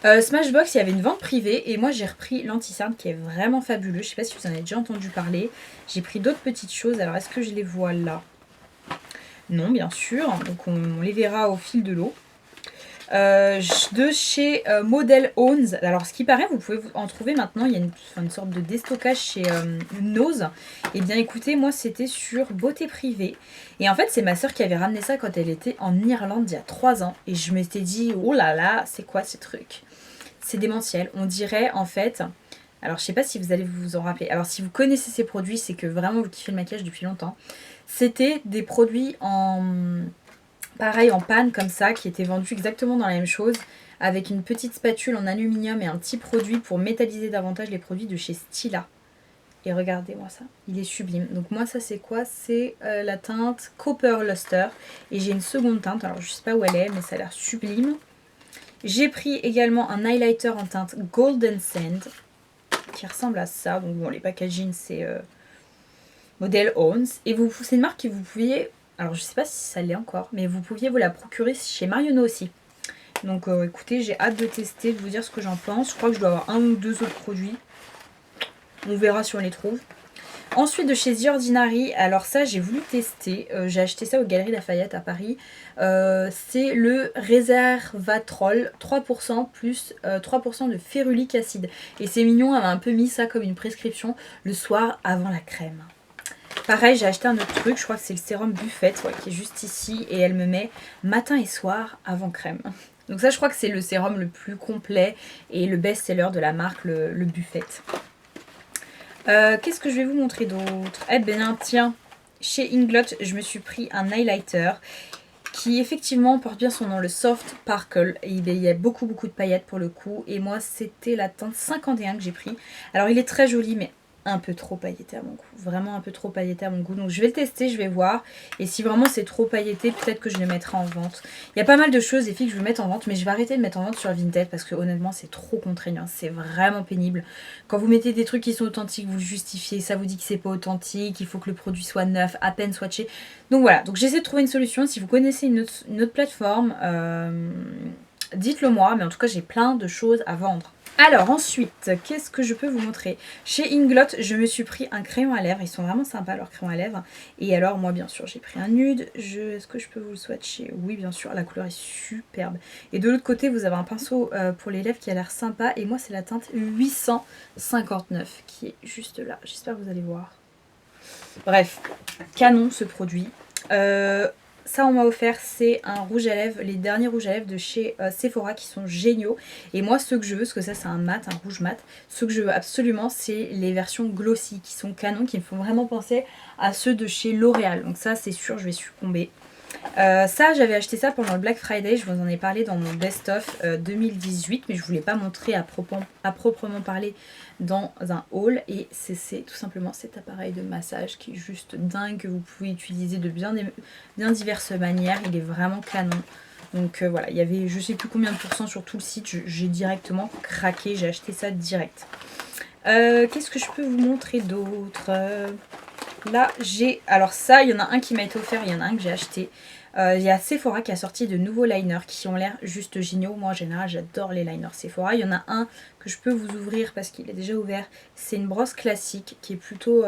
Smashbox, il y avait une vente privée et moi j'ai repris l'anti-cerne qui est vraiment fabuleux. Je sais pas si vous en avez déjà entendu parler. J'ai pris d'autres petites choses. Alors est-ce que je les vois là? Non, bien sûr. Donc on les verra au fil de l'eau. De chez Model Owns. Alors ce qui paraît, vous pouvez en trouver maintenant. Il y a une sorte de déstockage chez Nose. Et bien écoutez, moi c'était sur Beauté Privée. Et en fait c'est ma soeur qui avait ramené ça quand elle était en Irlande il y a 3 ans. Et je m'étais dit, oh là là, c'est quoi ce truc? C'est démentiel. On dirait en fait... Alors je sais pas si vous allez vous en rappeler. Alors si vous connaissez ces produits, c'est que vraiment vous kiffez le maquillage depuis longtemps. C'était des produits pareil en panne comme ça, qui étaient vendus exactement dans la même chose, avec une petite spatule en aluminium et un petit produit pour métalliser davantage les produits de chez Stila. Et regardez-moi ça, il est sublime. Donc moi ça c'est quoi? C'est la teinte Copper Luster. Et j'ai une seconde teinte, alors je sais pas où elle est, mais ça a l'air sublime. J'ai pris également un highlighter en teinte Golden Sand, qui ressemble à ça. Donc bon, les packaging c'est Model Owns. Et c'est une marque que vous pouviez... Alors je sais pas si ça l'est encore, mais vous pouviez vous la procurer chez Marionneau aussi. Donc écoutez, j'ai hâte de tester, de vous dire ce que j'en pense. Je crois que je dois avoir un ou deux autres produits. On verra si on les trouve. Ensuite de chez The Ordinary, alors ça j'ai voulu tester. J'ai acheté ça aux Galeries Lafayette à Paris. C'est le Resveratrol 3% plus 3% de férulique acide. Et c'est mignon, elle m'a un peu mis ça comme une prescription le soir avant la crème. Pareil, j'ai acheté un autre truc, je crois que c'est le sérum Buffet, ouais, qui est juste ici. Et elle me met matin et soir avant crème. Donc ça, je crois que c'est le sérum le plus complet et le best-seller de la marque, le Buffet. Qu'est-ce que je vais vous montrer d'autre? Eh bien, tiens, chez Inglot, je me suis pris un highlighter qui effectivement porte bien son nom, le Soft Sparkle. Et il y a beaucoup de paillettes pour le coup. Et moi, c'était la teinte 51 que j'ai pris. Alors, il est très joli, mais un peu trop pailleté à mon goût. Vraiment un peu trop pailleté à mon goût. Donc je vais le tester, je vais voir. Et si vraiment c'est trop pailleté, peut-être que je le mettrai en vente. Il y a pas mal de choses, des filles, que je vais mettre en vente. Mais je vais arrêter de mettre en vente sur Vinted parce que honnêtement, c'est trop contraignant. C'est vraiment pénible. Quand vous mettez des trucs qui sont authentiques, vous le justifiez. Ça vous dit que c'est pas authentique. Il faut que le produit soit neuf, à peine swatché. Donc voilà. Donc j'essaie de trouver une solution. Si vous connaissez une autre plateforme, dites-le moi. Mais en tout cas, j'ai plein de choses à vendre. Alors ensuite, qu'est-ce que je peux vous montrer? Chez Inglot, je me suis pris un crayon à lèvres. Ils sont vraiment sympas leurs crayons à lèvres. Et alors moi bien sûr j'ai pris un nude. Est-ce que je peux vous le swatcher? Oui bien sûr, la couleur est superbe. Et de l'autre côté vous avez un pinceau pour les lèvres qui a l'air sympa. Et moi c'est la teinte 859 qui est juste là. J'espère que vous allez voir. Bref, canon ce produit. Ça on m'a offert, c'est un rouge à lèvres, les derniers rouges à lèvres de chez Sephora qui sont géniaux. Et moi ce que je veux, parce que ça c'est un mat, un rouge mat, ce que je veux absolument c'est les versions glossy qui sont canons, qui me font vraiment penser à ceux de chez L'Oréal. Donc ça c'est sûr je vais succomber. Ça j'avais acheté ça pendant le Black Friday, je vous en ai parlé dans mon best-of 2018, mais je ne vous l'ai pas montré à proprement parler dans un haul. Et c'est tout simplement cet appareil de massage qui est juste dingue, que vous pouvez utiliser de bien diverses manières. Il est vraiment canon. Donc voilà, il y avait je sais plus combien de pourcents sur tout le site, j'ai directement craqué, j'ai acheté ça direct. Qu'est-ce que je peux vous montrer d'autre? Là j'ai, alors ça il y en a un qui m'a été offert, il y en a un que j'ai acheté. Il y a Sephora qui a sorti de nouveaux liners qui ont l'air juste géniaux. Moi en général j'adore les liners Sephora. Il y en a un que je peux vous ouvrir parce qu'il est déjà ouvert. C'est une brosse classique qui est plutôt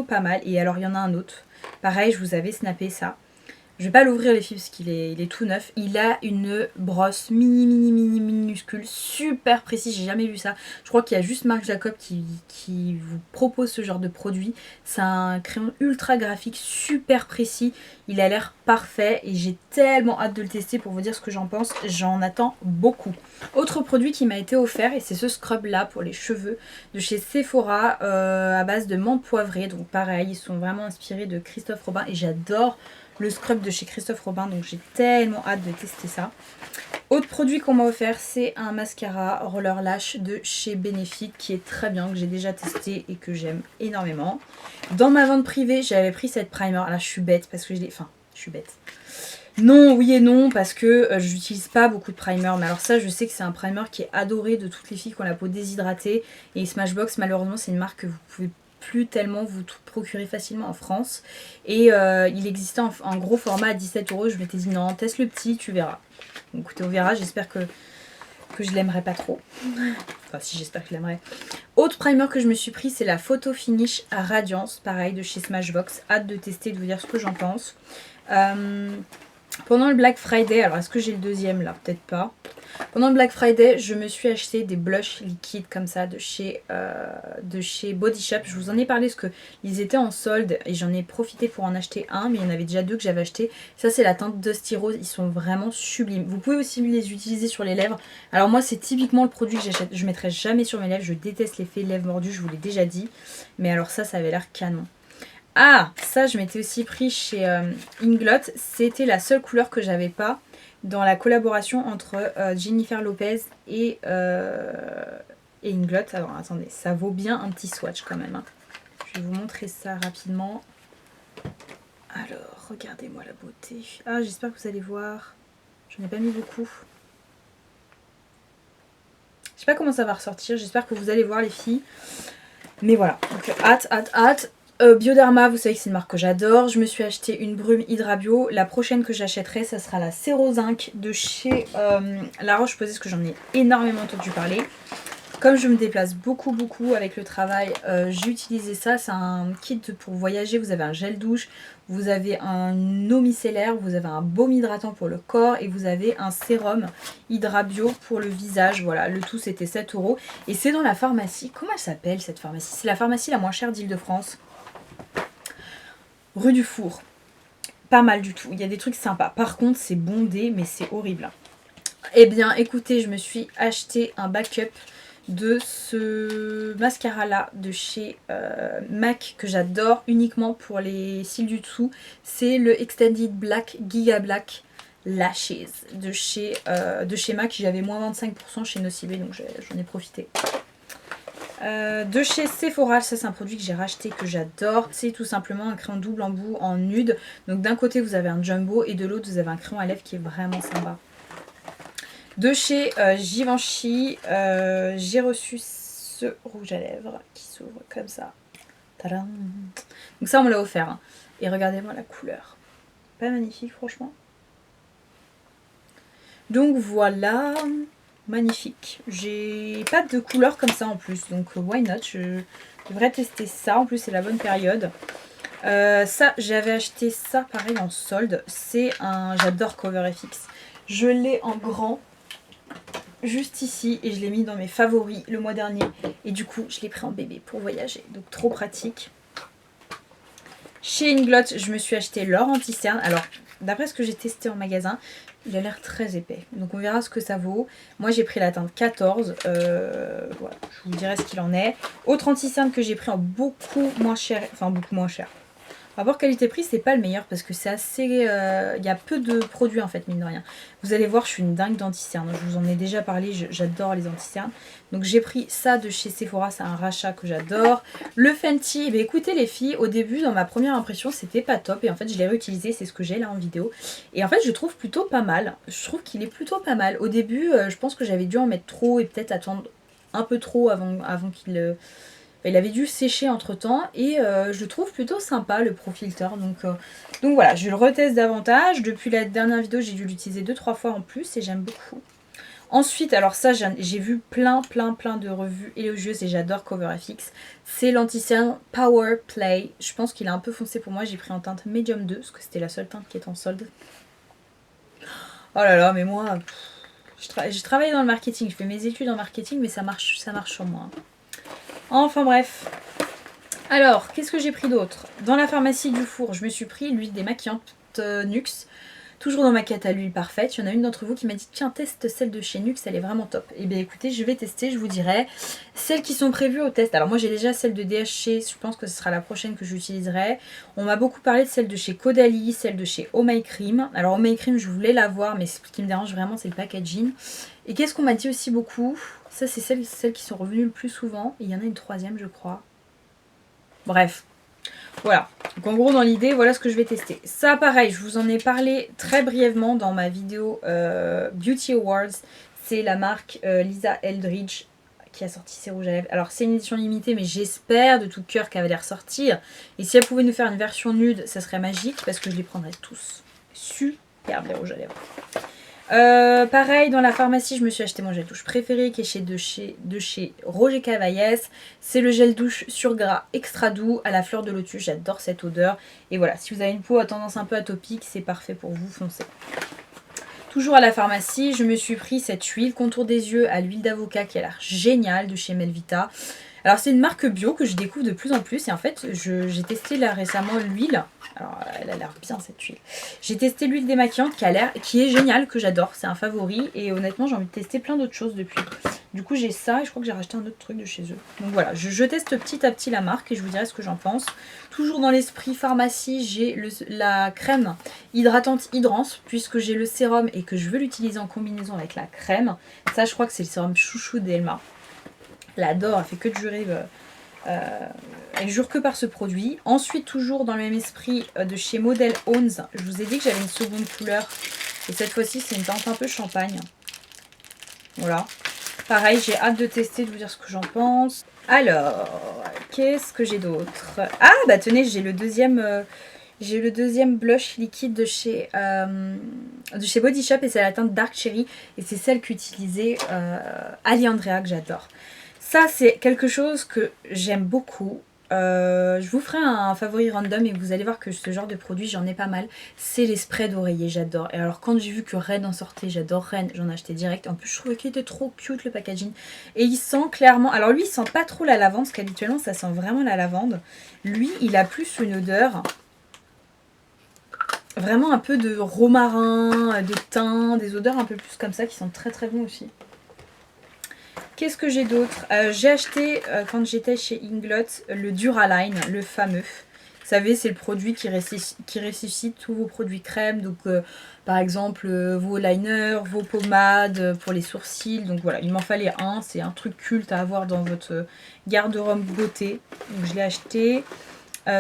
pas mal. Et alors il y en a un autre. Pareil, je vous avais snappé ça. Je vais pas l'ouvrir les filles parce qu'il est, il est tout neuf. Il a une brosse minuscule, super précise, j'ai jamais vu ça. Je crois qu'il y a juste Marc Jacob qui vous propose ce genre de produit. C'est un crayon ultra graphique, super précis. Il a l'air parfait et j'ai tellement hâte de le tester pour vous dire ce que j'en pense. J'en attends beaucoup. Autre produit qui m'a été offert et c'est ce scrub là pour les cheveux de chez Sephora à base de menthe poivrée. Donc pareil, ils sont vraiment inspirés de Christophe Robin et j'adore le scrub de chez Christophe Robin, donc j'ai tellement hâte de tester ça. Autre produit qu'on m'a offert, c'est un mascara Roller Lash de chez Benefit qui est très bien, que j'ai déjà testé et que j'aime énormément. Dans ma vente privée, j'avais pris cette primer. Là, je suis bête parce que je l'ai... Enfin, je suis bête. Non, oui et non, parce que j'utilise pas beaucoup de primer. Mais alors ça, je sais que c'est un primer qui est adoré de toutes les filles qui ont la peau déshydratée. Et Smashbox, malheureusement, c'est une marque que vous pouvez plus tellement vous procurer facilement en France. Et il existait en gros format à 17 €. Je m'étais dit non, teste le petit, tu verras. Donc écoutez, on verra. J'espère que je l'aimerais pas trop. Enfin si, j'espère que je l'aimerais. Autre primer que je me suis pris, c'est la Photo Finish à Radiance, pareil de chez Smashbox. Hâte de tester et de vous dire ce que j'en pense. Pendant le Black Friday, alors est-ce que j'ai le deuxième là? Peut-être pas. Pendant le Black Friday, je me suis acheté des blushs liquides comme ça de chez Body Shop. Je vous en ai parlé parce qu'ils étaient en solde et j'en ai profité pour en acheter un, mais il y en avait déjà deux que j'avais acheté. Ça c'est la teinte Dusty Rose, ils sont vraiment sublimes. Vous pouvez aussi les utiliser sur les lèvres. Alors moi c'est typiquement le produit que j'achète. Je ne mettrai jamais sur mes lèvres, je déteste l'effet lèvres mordues, je vous l'ai déjà dit. Mais alors ça avait l'air canon. Ah, ça je m'étais aussi pris chez Inglot. C'était la seule couleur que j'avais pas dans la collaboration entre Jennifer Lopez et Inglot. Alors attendez, ça vaut bien un petit swatch quand même. Hein. Je vais vous montrer ça rapidement. Alors, regardez-moi la beauté. Ah, j'espère que vous allez voir. J'en ai pas mis beaucoup. Je sais pas comment ça va ressortir. J'espère que vous allez voir les filles. Mais voilà, donc hâte. Bioderma, vous savez que c'est une marque que j'adore. Je me suis acheté une brume Hydrabio. La prochaine que j'achèterai, ça sera la Cerozinc de chez La Roche-Posay, parce que j'en ai énormément entendu parler. Comme je me déplace beaucoup avec le travail, j'ai utilisé ça. C'est un kit pour voyager. Vous avez un gel douche, vous avez un eau micellaire, vous avez un baume hydratant pour le corps et vous avez un sérum Hydrabio pour le visage. Voilà, le tout c'était 7 €. Et c'est dans la pharmacie. Comment elle s'appelle cette pharmacie? C'est la pharmacie la moins chère d'Île-de-France. Rue du Four. Pas mal du tout. Il y a des trucs sympas. Par contre, c'est bondé, mais c'est horrible. Eh bien, écoutez, je me suis acheté un backup de ce mascara là de chez MAC que j'adore uniquement pour les cils du dessous. C'est le Extended Black Giga Black Lashes de chez MAC. J'avais moins 25% chez Nocibé, donc j'en ai profité. De chez Sephora, ça c'est un produit que j'ai racheté, que j'adore. C'est tout simplement un crayon double embout en nude. Donc d'un côté vous avez un jumbo et de l'autre vous avez un crayon à lèvres qui est vraiment sympa. De chez Givenchy, j'ai reçu ce rouge à lèvres qui s'ouvre comme ça. Tadam. Donc ça on me l'a offert. Hein. Et regardez-moi la couleur. Pas magnifique franchement. Donc voilà. Magnifique. J'ai pas de couleur comme ça en plus, donc why not, je devrais tester ça. En plus c'est la bonne période. Ça, j'avais acheté ça pareil en solde. C'est un... J'adore CoverFX. Je l'ai en grand, juste ici, et je l'ai mis dans mes favoris le mois dernier. Et du coup, je l'ai pris en bébé pour voyager, donc trop pratique. Chez Inglot, je me suis acheté l'or anti-cerne. Alors, d'après ce que j'ai testé en magasin, il a l'air très épais. Donc on verra ce que ça vaut. Moi j'ai pris la teinte 14. Voilà, je vous dirai ce qu'il en est. Autre anti-cerne que j'ai pris en beaucoup moins cher. Enfin beaucoup moins cher. Rapport qualité-prix, c'est pas le meilleur parce que c'est assez... Il y a peu de produits en fait, mine de rien. Vous allez voir, je suis une dingue d'anti-cerne. Je vous en ai déjà parlé, j'adore les anti-cernes. Donc j'ai pris ça de chez Sephora, c'est un rachat que j'adore. Le Fenty, eh écoutez les filles, au début, dans ma première impression, c'était pas top. Et en fait, je l'ai réutilisé, c'est ce que j'ai là en vidéo. Et en fait, je trouve plutôt pas mal. Je trouve qu'il est plutôt pas mal. Au début, je pense que j'avais dû en mettre trop et peut-être attendre un peu trop avant qu'il Il avait dû sécher entre temps et je le trouve plutôt sympa le Pro Filter. Donc voilà, je le reteste davantage. Depuis la dernière vidéo, j'ai dû l'utiliser 2-3 fois en plus et j'aime beaucoup. Ensuite, alors ça, j'ai vu plein de revues élogieuses et j'adore CoverFX. C'est l'anti-cerne Power Play. Je pense qu'il est un peu foncé pour moi. J'ai pris en teinte Medium 2 parce que c'était la seule teinte qui est en solde. Oh là là, mais moi, je travaille dans le marketing. Je fais mes études en marketing, mais ça marche sur moi. Enfin bref. Alors, qu'est-ce que j'ai pris d'autre? Dans la pharmacie du four, je me suis pris l'huile démaquillante Nuxe. Toujours dans ma cata à l'huile parfaite. Il y en a une d'entre vous qui m'a dit tiens, teste celle de chez Nuxe, elle est vraiment top. Et bien écoutez, je vais tester, je vous dirai. Celles qui sont prévues au test. Alors moi j'ai déjà celle de DHC, je pense que ce sera la prochaine que j'utiliserai. On m'a beaucoup parlé de celle de chez Caudalie, celle de chez Oh My Cream. Alors Oh My Cream, je voulais la voir, mais ce qui me dérange vraiment, c'est le packaging. Et qu'est-ce qu'on m'a dit aussi beaucoup? Ça c'est celles qui sont revenues le plus souvent. Et il y en a une troisième, je crois. Bref. Voilà, donc en gros dans l'idée, voilà ce que je vais tester. Ça pareil, je vous en ai parlé très brièvement dans ma vidéo Beauty Awards. C'est la marque Lisa Eldridge qui a sorti ses rouges à lèvres. Alors c'est une édition limitée mais j'espère de tout cœur qu'elle va les ressortir. Et si elle pouvait nous faire une version nude, ça serait magique parce que je les prendrais tous. Superbe les rouges à lèvres. Pareil, dans la pharmacie, je me suis acheté mon gel douche préféré qui est de chez Roger Cavaillès. C'est le gel douche sur gras extra doux à la fleur de lotus. J'adore cette odeur. Et voilà, si vous avez une peau à tendance un peu atopique, c'est parfait pour vous, foncez. Toujours à la pharmacie, je me suis pris cette huile contour des yeux à l'huile d'avocat qui a l'air géniale de chez Melvita. Alors c'est une marque bio que je découvre de plus en plus et en fait j'ai testé là récemment l'huile. Alors elle a l'air bien cette huile. J'ai testé l'huile démaquillante qui est géniale, que j'adore, c'est un favori et honnêtement j'ai envie de tester plein d'autres choses depuis. Du coup j'ai ça et je crois que j'ai racheté un autre truc de chez eux. Donc voilà, je teste petit à petit la marque et je vous dirai ce que j'en pense. Toujours dans l'esprit pharmacie, j'ai la crème hydratante Hydrance puisque j'ai le sérum et que je veux l'utiliser en combinaison avec la crème. Ça je crois que c'est le sérum chouchou d'Elma. Elle adore, elle fait que de jurer. Elle jure que par ce produit. Ensuite, toujours dans le même esprit de chez Model Owns, je vous ai dit que j'avais une seconde couleur. Et cette fois-ci, c'est une teinte un peu champagne. Voilà. Pareil, j'ai hâte de tester, de vous dire ce que j'en pense. Alors, qu'est-ce que j'ai d'autre? Ah, bah tenez, j'ai le deuxième blush liquide de chez Body Shop et c'est la teinte Dark Cherry. Et c'est celle qu'utilisait Ali Andrea que j'adore. Ça, c'est quelque chose que j'aime beaucoup. Je vous ferai un favori random et vous allez voir que ce genre de produit, j'en ai pas mal. C'est les sprays d'oreiller, j'adore. Et alors, quand j'ai vu que Ren en sortait, j'adore Ren, j'en ai acheté direct. En plus, je trouvais qu'il était trop cute le packaging. Et il sent clairement... Alors lui, il sent pas trop la lavande, parce qu'habituellement, ça sent vraiment la lavande. Lui, il a plus une odeur... Vraiment un peu de romarin, de thym, des odeurs un peu plus comme ça qui sentent très très bon aussi. Qu'est-ce que j'ai d'autre? J'ai acheté, quand j'étais chez Inglot, le Duraline, le fameux. Vous savez, c'est le produit qui ressuscite tous vos produits crème. Donc, par exemple, vos liners, vos pommades pour les sourcils. Donc voilà, il m'en fallait un. C'est un truc culte à avoir dans votre garde-robe beauté. Donc je l'ai acheté.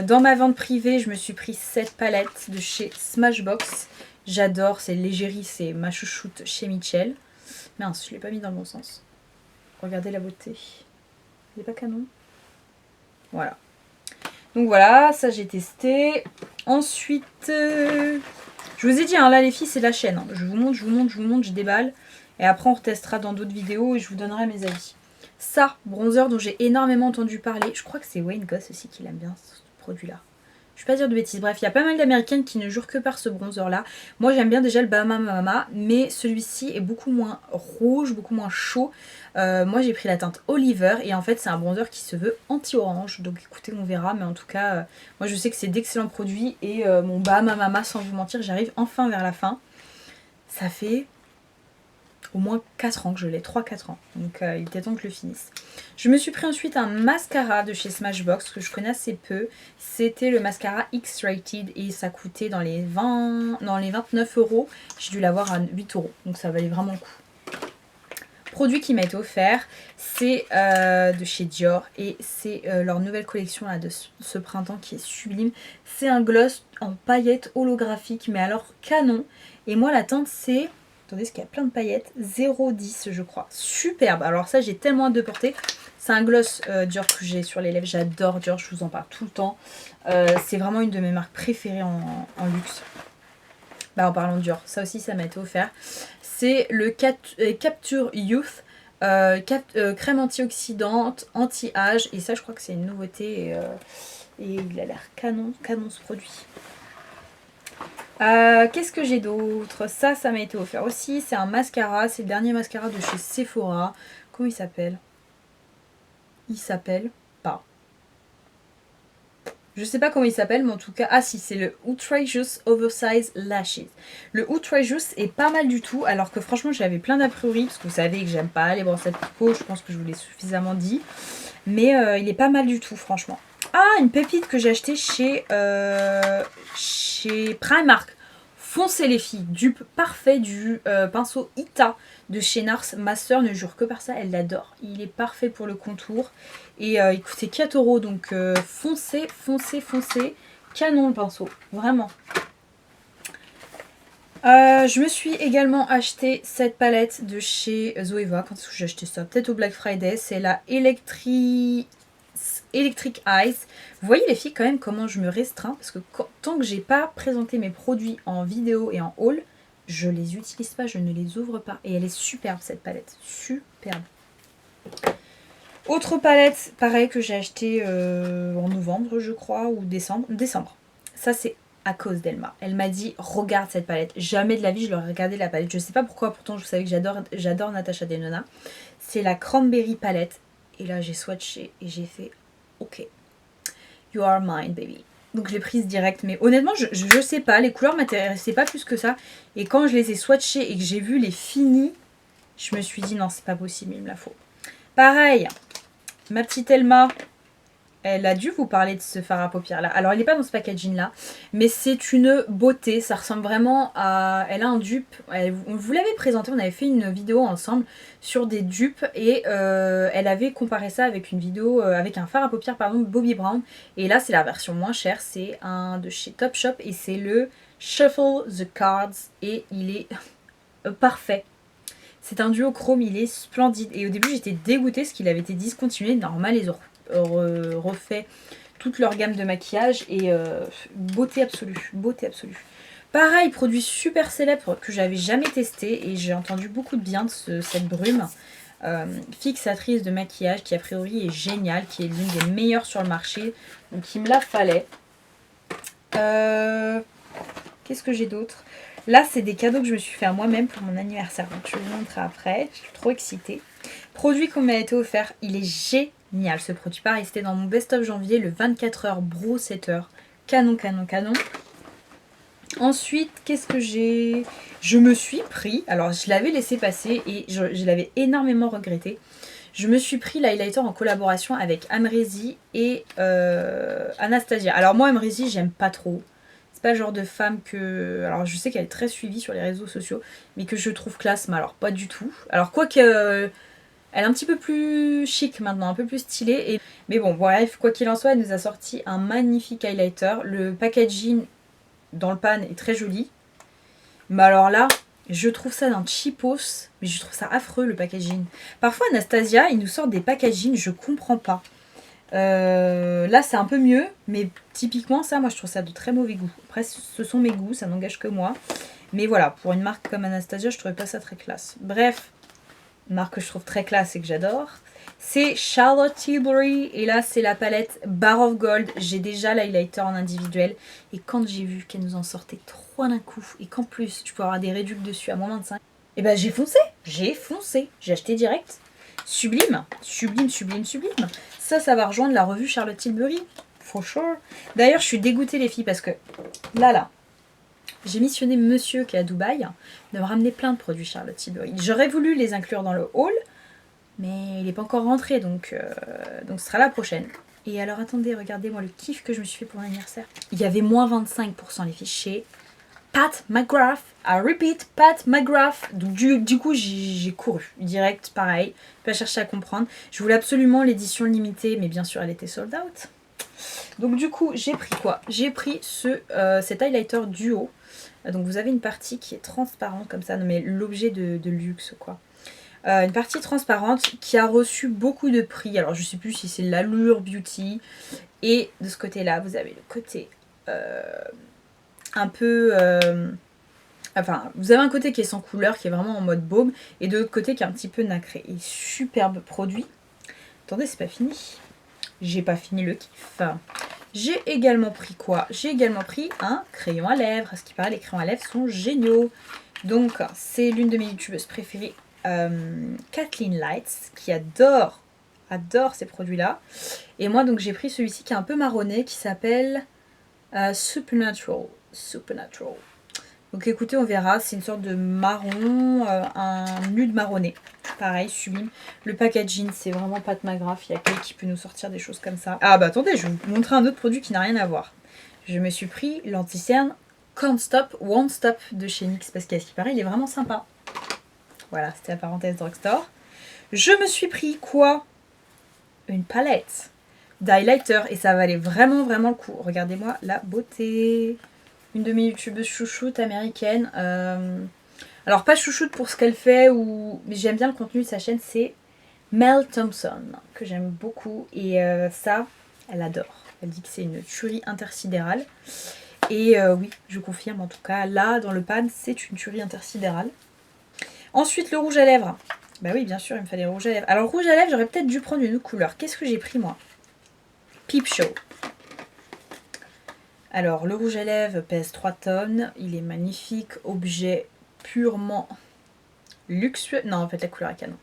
Dans ma vente privée, je me suis pris cette palette de chez Smashbox. J'adore, c'est l'égérie, c'est ma chouchoute chez Mitchell. Mince, je ne l'ai pas mis dans le bon sens. Regardez la beauté. Il n'est pas canon. Voilà. Donc voilà, ça j'ai testé. Ensuite, je vous ai dit, hein, là les filles, c'est la chaîne. Hein. Je vous montre, je déballe. Et après, on retestera dans d'autres vidéos et je vous donnerai mes avis. Ça, bronzer dont j'ai énormément entendu parler. Je crois que c'est Wayne Goss aussi qui l'aime bien, ce produit-là. Je ne vais pas dire de bêtises. Bref, il y a pas mal d'américaines qui ne jurent que par ce bronzer-là. Moi, j'aime bien déjà le Bahama Mama, mais celui-ci est beaucoup moins rouge, beaucoup moins chaud. Moi, j'ai pris la teinte Oliver et en fait, c'est un bronzer qui se veut anti-orange. Donc, écoutez, on verra. Mais en tout cas, moi, je sais que c'est d'excellents produits et mon Bahama Mama, sans vous mentir, j'arrive enfin vers la fin. Ça fait... au moins 4 ans que je l'ai, 3-4 ans. Donc il était temps que je le finisse. Je me suis pris ensuite un mascara de chez Smashbox que je connais assez peu. C'était le mascara X-Rated et ça coûtait dans les 29 €. J'ai dû l'avoir à 8 €. Donc ça valait vraiment le coup. Produit qui m'a été offert, c'est de chez Dior et c'est leur nouvelle collection là, de ce printemps qui est sublime. C'est un gloss en paillettes holographiques mais alors canon. Et moi la teinte c'est... Attendez, parce qu'il y a plein de paillettes. 0,10 je crois. Superbe. Alors ça, j'ai tellement hâte de porter. C'est un gloss Dior que j'ai sur les lèvres. J'adore Dior, je vous en parle tout le temps. C'est vraiment une de mes marques préférées en luxe. Bah, en parlant de Dior, ça aussi, ça m'a été offert. C'est le Capture Youth. Crème antioxydante, anti-âge. Et ça, je crois que c'est une nouveauté. Et il a l'air canon ce produit. Qu'est-ce que j'ai d'autre? Ça m'a été offert aussi. C'est un mascara. C'est le dernier mascara de chez Sephora. Comment il s'appelle? Il s'appelle pas. Je sais pas comment il s'appelle, mais en tout cas... Ah si, c'est le Outrageous Oversize Lashes. Le Outrageous est pas mal du tout, alors que franchement, j'avais plein d'a priori, parce que vous savez que j'aime pas les brossettes peau, je pense que je vous l'ai suffisamment dit. Mais il est pas mal du tout, franchement. Ah, une pépite que j'ai achetée chez Primark. Foncez les filles, dupe parfait du pinceau Ita de chez Nars. Ma soeur ne jure que par ça, elle l'adore. Il est parfait pour le contour. Et il coûtait 4 €, donc foncez. Canon le pinceau, vraiment. Je me suis également acheté cette palette de chez Zoeva. Quand est-ce que j'ai acheté ça? Peut-être au Black Friday. C'est la Electric Eyes. Vous voyez les filles quand même comment je me restreins. Parce que tant que j'ai pas présenté mes produits en vidéo et en haul, je les utilise pas, je ne les ouvre pas. Et elle est superbe cette palette. Superbe. Autre palette, pareil, que j'ai acheté en novembre, je crois, ou décembre. Décembre. Ça, c'est à cause d'Elma. Elle m'a dit, regarde cette palette. Jamais de la vie, je l'aurais regardé la palette. Je sais pas pourquoi, pourtant, je savais que j'adore Natasha Denona. C'est la Cranberry palette. Et là, j'ai swatché et j'ai fait, ok, you are mine, baby. Donc, je l'ai prise direct. Mais honnêtement, je sais pas, les couleurs m'intéressaient pas plus que ça. Et quand je les ai swatchées et que j'ai vu les finis, je me suis dit, non, c'est pas possible, il me la faut. Pareil. Ma petite Elma, elle a dû vous parler de ce fard à paupières là. Alors il n'est pas dans ce packaging là, mais c'est une beauté. Ça ressemble vraiment à... Elle a un dupe. On vous l'avait présenté, on avait fait une vidéo ensemble sur des dupes. Et elle avait comparé ça avec une vidéo, avec un fard à paupières, pardon, Bobbi Brown. Et là c'est la version moins chère, c'est un de chez Topshop. Et c'est le Shuffle the Cards. Et il est parfait. C'est un duo chrome, il est splendide. Et au début, j'étais dégoûtée parce qu'il avait été discontinué. Normal, ils ont refait toute leur gamme de maquillage. Et beauté absolue. Beauté absolue. Pareil, produit super célèbre que j'avais jamais testé. Et j'ai entendu beaucoup de bien de cette brume. Fixatrice de maquillage qui a priori est géniale. Qui est l'une des meilleures sur le marché. Donc il me la fallait. Qu'est-ce que j'ai d'autre? Là, c'est des cadeaux que je me suis fait à moi-même pour mon anniversaire. Donc, je vais vous montrer après. Je suis trop excitée. Produit qu'on m'a été offert. Il est génial, ce produit. Pareil, c'était dans mon best-of janvier, le 24 heures Brow Setter. Canon. Ensuite, qu'est-ce que j'ai? Je me suis pris... Alors, je l'avais laissé passer et je l'avais énormément regretté. Je me suis pris l'highlighter en collaboration avec Amrezy et Anastasia. Alors, moi, Amrezy, j'aime pas trop. Pas le genre de femme que... Alors je sais qu'elle est très suivie sur les réseaux sociaux, mais que je trouve classe, mais alors pas du tout. Alors quoique elle est un petit peu plus chic maintenant, un peu plus stylée. Mais bon, bref, quoi qu'il en soit, elle nous a sorti un magnifique highlighter. Le packaging dans le pan est très joli. Mais alors là, je trouve ça d'un cheapos, mais je trouve ça affreux le packaging. Parfois Anastasia, ils nous sortent des packagings, je comprends pas. Là c'est un peu mieux, mais typiquement ça, moi je trouve ça de très mauvais goût. Après ce sont mes goûts, ça n'engage que moi. Mais voilà, pour une marque comme Anastasia, je trouvais pas ça très classe. Bref, une marque que je trouve très classe et que j'adore, c'est Charlotte Tilbury. Et là c'est la palette Bar of Gold. J'ai déjà l'highlighter en individuel. Et quand j'ai vu qu'elle nous en sortait 3 d'un coup, et qu'en plus tu peux avoir des réducs dessus à moins 25, et ben j'ai foncé. J'ai acheté direct. Sublime. Ça va rejoindre la revue Charlotte Tilbury. For sure. D'ailleurs, je suis dégoûtée les filles parce que là, j'ai missionné monsieur qui est à Dubaï de me ramener plein de produits Charlotte Tilbury. J'aurais voulu les inclure dans le haul, mais il n'est pas encore rentré, donc ce sera la prochaine. Et alors, attendez, regardez-moi le kiff que je me suis fait pour mon anniversaire. Il y avait moins 25% les filles chez Pat McGrath. I repeat, Pat McGrath. Donc du coup, j'ai couru direct, pareil. Pas chercher à comprendre. Je voulais absolument l'édition limitée, mais bien sûr, elle était sold out. Donc du coup, j'ai pris quoi? J'ai pris cet highlighter duo. Donc vous avez une partie qui est transparente comme ça, non mais l'objet de luxe quoi. Une partie transparente qui a reçu beaucoup de prix. Alors je sais plus si c'est l'Allure Beauty. Et de ce côté-là, vous avez le côté un peu... enfin, vous avez un côté qui est sans couleur, qui est vraiment en mode baume. Et de l'autre côté qui est un petit peu nacré. Et superbe produit. Attendez, c'est pas fini. J'ai pas fini le kiff. J'ai également pris quoi? J'ai également pris un crayon à lèvres. À ce qui paraît, les crayons à lèvres sont géniaux. Donc, c'est l'une de mes youtubeuses préférées, Kathleen Lights, qui adore ces produits-là. Et moi, donc, j'ai pris celui-ci qui est un peu marronné, qui s'appelle Supernatural. Donc, écoutez, on verra. C'est une sorte de marron, un nude marronné. Pareil, sublime. Le packaging, c'est vraiment Pat McGrath. Il y a quelqu'un qui peut nous sortir des choses comme ça. Ah bah attendez, je vais vous montrer un autre produit qui n'a rien à voir. Je me suis pris l'anti-cerne Can't Stop, Won't Stop de chez NYX parce qu'à ce qui paraît, il est vraiment sympa. Voilà, c'était la parenthèse drugstore. Je me suis pris quoi? Une palette d'highlighter et ça valait vraiment le coup. Regardez-moi la beauté. Une de mes youtubeuses chouchoutes américaines. Alors pas chouchoute pour ce qu'elle fait, mais j'aime bien le contenu de sa chaîne, c'est Mel Thompson, que j'aime beaucoup. Et ça, elle adore. Elle dit que c'est une tuerie intersidérale. Et oui, je confirme en tout cas, là dans le pan, c'est une tuerie intersidérale. Ensuite, le rouge à lèvres. Bah oui, bien sûr, il me fallait le rouge à lèvres. Alors, rouge à lèvres, j'aurais peut-être dû prendre une autre couleur. Qu'est-ce que j'ai pris, moi? Peep Show. Alors, le rouge à lèvres pèse 3 tonnes. Il est magnifique. Objet purement luxueux. Non, en fait, la couleur est canon.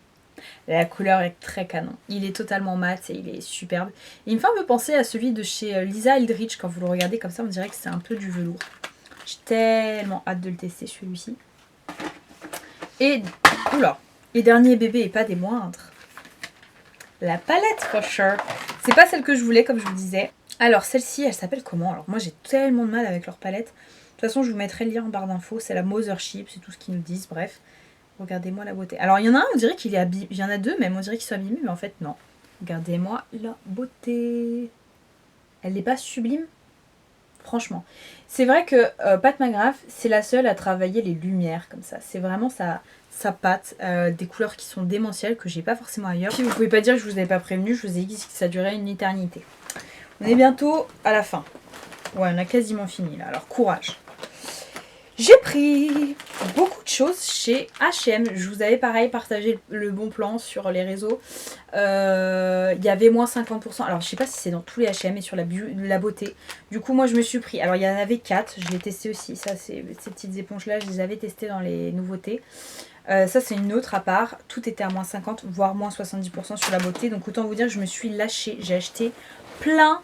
La couleur est très canon. Il est totalement mat et il est superbe. Il me fait un peu penser à celui de chez Lisa Eldridge. Quand vous le regardez comme ça, on dirait que c'est un peu du velours. J'ai tellement hâte de le tester, celui-ci. Et, oula, et dernier bébé et pas des moindres. La palette for sure. C'est pas celle que je voulais, comme je vous disais. Alors, celle-ci, elle s'appelle comment? Alors, moi, j'ai tellement de mal avec leur palette. De toute façon, je vous mettrai le lien en barre d'infos. C'est la Mothership, c'est tout ce qu'ils nous disent. Bref, regardez-moi la beauté. Alors, il y en a un, on dirait qu'il est abîmé. Il y en a deux, même, on dirait qu'ils sont abîmés, mais en fait, non. Regardez-moi la beauté. Elle n'est pas sublime? Franchement. C'est vrai que Pat McGrath, c'est la seule à travailler les lumières comme ça. C'est vraiment sa patte, des couleurs qui sont démentielles, que j'ai pas forcément ailleurs. Puis vous pouvez pas dire que je vous avais pas prévenu, je vous ai dit que ça durait une éternité. On est bientôt à la fin. Ouais, on a quasiment fini là, alors courage. J'ai pris beaucoup de choses chez H&M. Je vous avais pareil partagé le bon plan sur les réseaux. Il y avait moins 50%. Alors je sais pas si c'est dans tous les H&M et sur la beauté. Du coup moi je me suis pris. Alors il y en avait 4. Je l'ai testé aussi. Ça c'est ces petites éponges là. Je les avais testées dans les nouveautés. Ça c'est une autre à part. Tout était à moins 50 voire moins 70% sur la beauté. Donc autant vous dire que je me suis lâchée. J'ai acheté plein